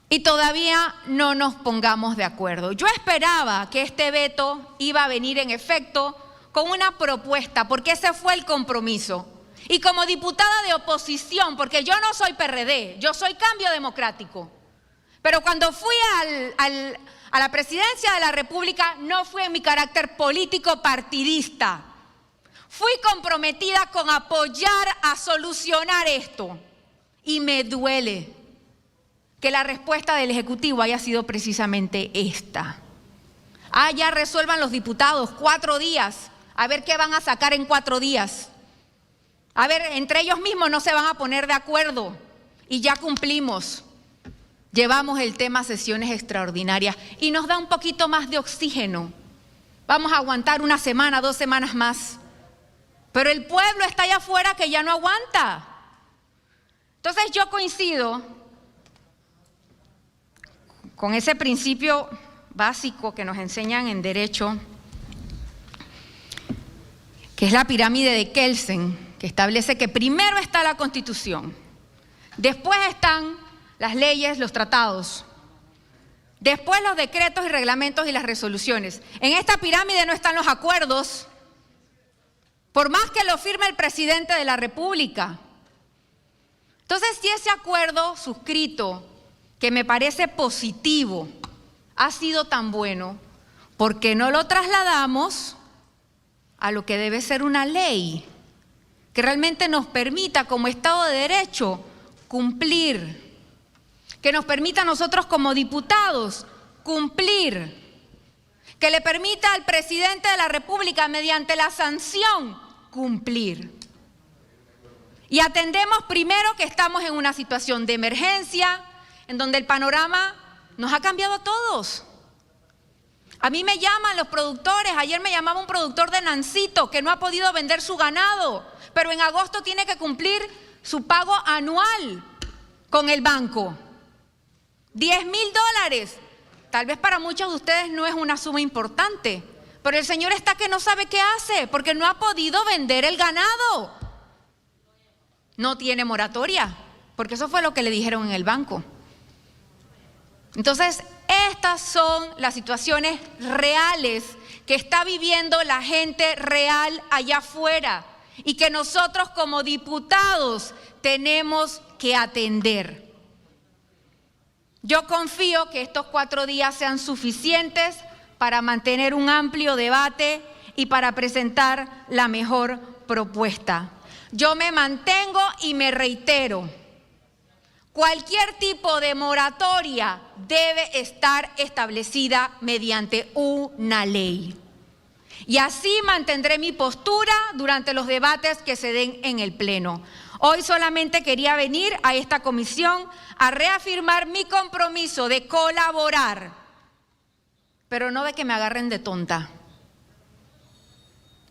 Y todavía no nos pongamos de acuerdo. Yo esperaba que este veto iba a venir en efecto con una propuesta, porque ese fue el compromiso. Y como diputada de oposición, porque yo no soy PRD, yo soy Cambio Democrático, pero cuando fui a la presidencia de la República no fui en mi carácter político partidista, fui comprometida con apoyar a solucionar esto, y me duele que la respuesta del Ejecutivo haya sido precisamente esta. Ya resuelvan los diputados 4 días, a ver qué van a sacar en 4 días. A ver, entre ellos mismos no se van a poner de acuerdo, y ya cumplimos. Llevamos el tema a sesiones extraordinarias y nos da un poquito más de oxígeno. Vamos a aguantar 1 semana, 2 semanas más. pero el pueblo está allá afuera que ya no aguanta. Entonces yo coincido con ese principio básico que nos enseñan en derecho, que es la pirámide de Kelsen, que establece que primero está la Constitución, después están las leyes, los tratados, después los decretos y reglamentos y las resoluciones. En esta pirámide no están los acuerdos, por más que lo firme el presidente de la República. Entonces, si ese acuerdo suscrito, que me parece positivo, ha sido tan bueno, ¿por qué no lo trasladamos a lo que debe ser una ley que realmente nos permita como Estado de Derecho cumplir, que nos permita a nosotros como diputados cumplir, que le permita al presidente de la República mediante la sanción cumplir? Y atendemos primero que estamos en una situación de emergencia, en donde el panorama nos ha cambiado a todos. A mí me llaman los productores, ayer me llamaba un productor de Nancito que no ha podido vender su ganado, pero en agosto tiene que cumplir su pago anual con el banco. $10,000. Tal vez para muchos de ustedes no es una suma importante, pero el señor está que no sabe qué hace porque no ha podido vender el ganado. No tiene moratoria, porque eso fue lo que le dijeron en el banco. Entonces, estas son las situaciones reales que está viviendo la gente real allá afuera y que nosotros como diputados tenemos que atender. Yo confío que estos 4 días sean suficientes para mantener un amplio debate y para presentar la mejor propuesta. Yo me mantengo y me reitero. Cualquier tipo de moratoria debe estar establecida mediante una ley. Y así mantendré mi postura durante los debates que se den en el Pleno. Hoy solamente quería venir a esta comisión a reafirmar mi compromiso de colaborar, pero no de que me agarren de tonta.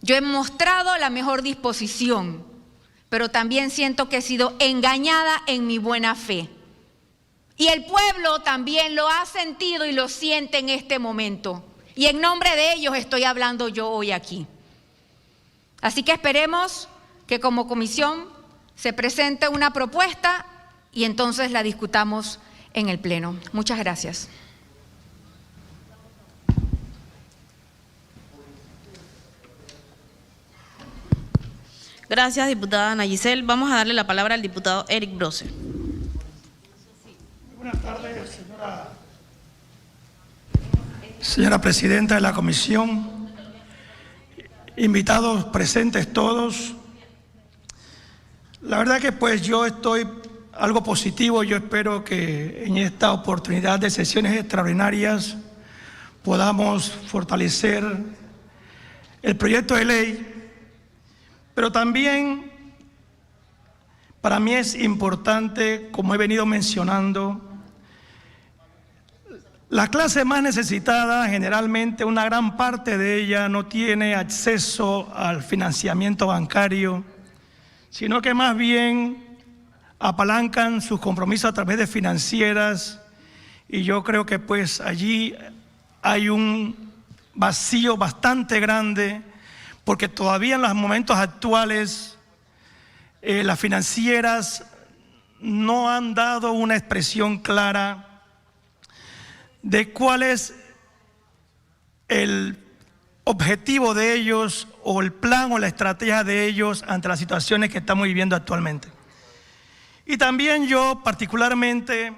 Yo he mostrado la mejor disposición, pero también siento que he sido engañada en mi buena fe. Y el pueblo también lo ha sentido y lo siente en este momento. Y en nombre de ellos estoy hablando yo hoy aquí. Así que esperemos que como comisión se presente una propuesta y entonces la discutamos en el Pleno. Muchas gracias. Gracias, diputada Ana Giselle. Vamos a darle la palabra al diputado Eric Brose. Buenas tardes, señora presidenta de la comisión, invitados presentes todos. La verdad que pues yo estoy algo positivo. Yo espero que en esta oportunidad de sesiones extraordinarias podamos fortalecer el proyecto de ley. Pero también para mí es importante, como he venido mencionando, la clase más necesitada, generalmente una gran parte de ella no tiene acceso al financiamiento bancario, sino que más bien apalancan sus compromisos a través de financieras, y yo creo que pues allí hay un vacío bastante grande, porque todavía en los momentos actuales las financieras no han dado una expresión clara de cuál es el objetivo de ellos o el plan o la estrategia de ellos ante las situaciones que estamos viviendo actualmente. Y también yo particularmente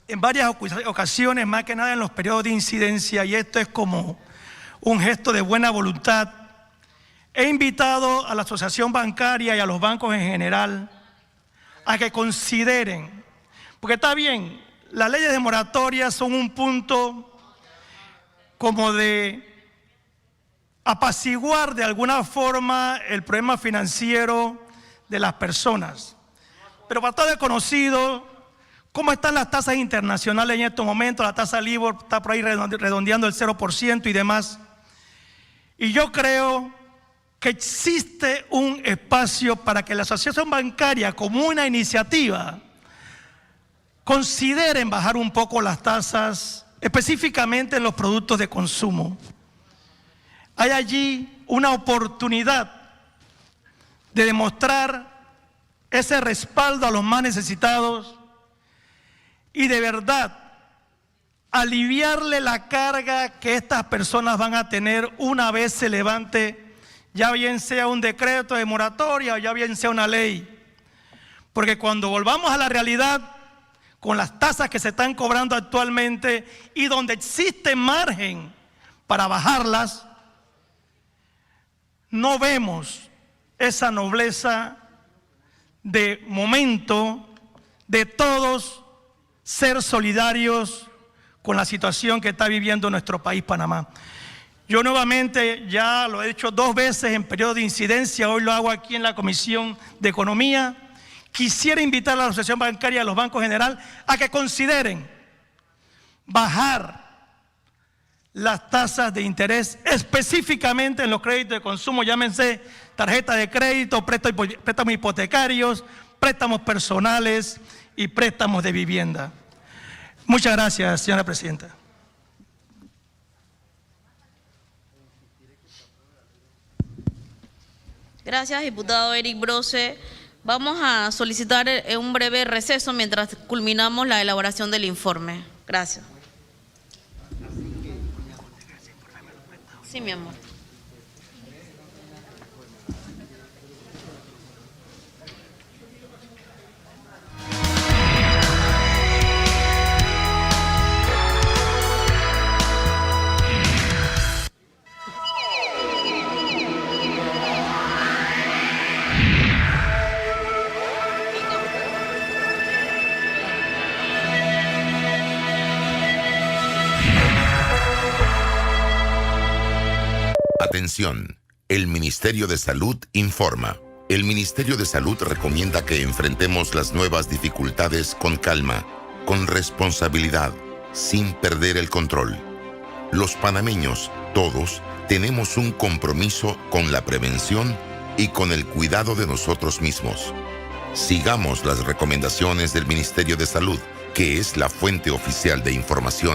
en varias ocasiones, más que nada en los periodos de incidencia, y esto es como un gesto de buena voluntad, he invitado a la asociación bancaria y a los bancos en general a que consideren, porque está bien, las leyes de moratoria son un punto como de apaciguar de alguna forma el problema financiero de las personas. Pero para todos es conocido cómo están las tasas internacionales en estos momentos. La tasa LIBOR está por ahí redondeando el 0% y demás. Y yo creo que existe un espacio para que la asociación bancaria, como una iniciativa, consideren bajar un poco las tasas, específicamente en los productos de consumo. Hay allí una oportunidad de demostrar ese respaldo a los más necesitados y de verdad aliviarle la carga que estas personas van a tener una vez se levante, ya bien sea un decreto de moratoria o ya bien sea una ley. Porque cuando volvamos a la realidad, con las tasas que se están cobrando actualmente y donde existe margen para bajarlas, no vemos esa nobleza de momento de todos ser solidarios con la situación que está viviendo nuestro país, Panamá. Yo nuevamente ya lo he hecho 2 veces en periodo de incidencia, hoy lo hago aquí en la Comisión de Economía. Quisiera invitar a la Asociación Bancaria y a los bancos en general a que consideren bajar las tasas de interés, específicamente en los créditos de consumo, llámense tarjeta de crédito, préstamos hipotecarios, préstamos personales y préstamos de vivienda. Muchas gracias, señora presidenta. Gracias, diputado Eric Brose. Vamos a solicitar un breve receso mientras culminamos la elaboración del informe. Gracias. Sí, mi amor. Atención, el Ministerio de Salud informa. El Ministerio de Salud recomienda que enfrentemos las nuevas dificultades con calma, con responsabilidad, sin perder el control. Los panameños, todos, tenemos un compromiso con la prevención y con el cuidado de nosotros mismos. Sigamos las recomendaciones del Ministerio de Salud, que es la fuente oficial de información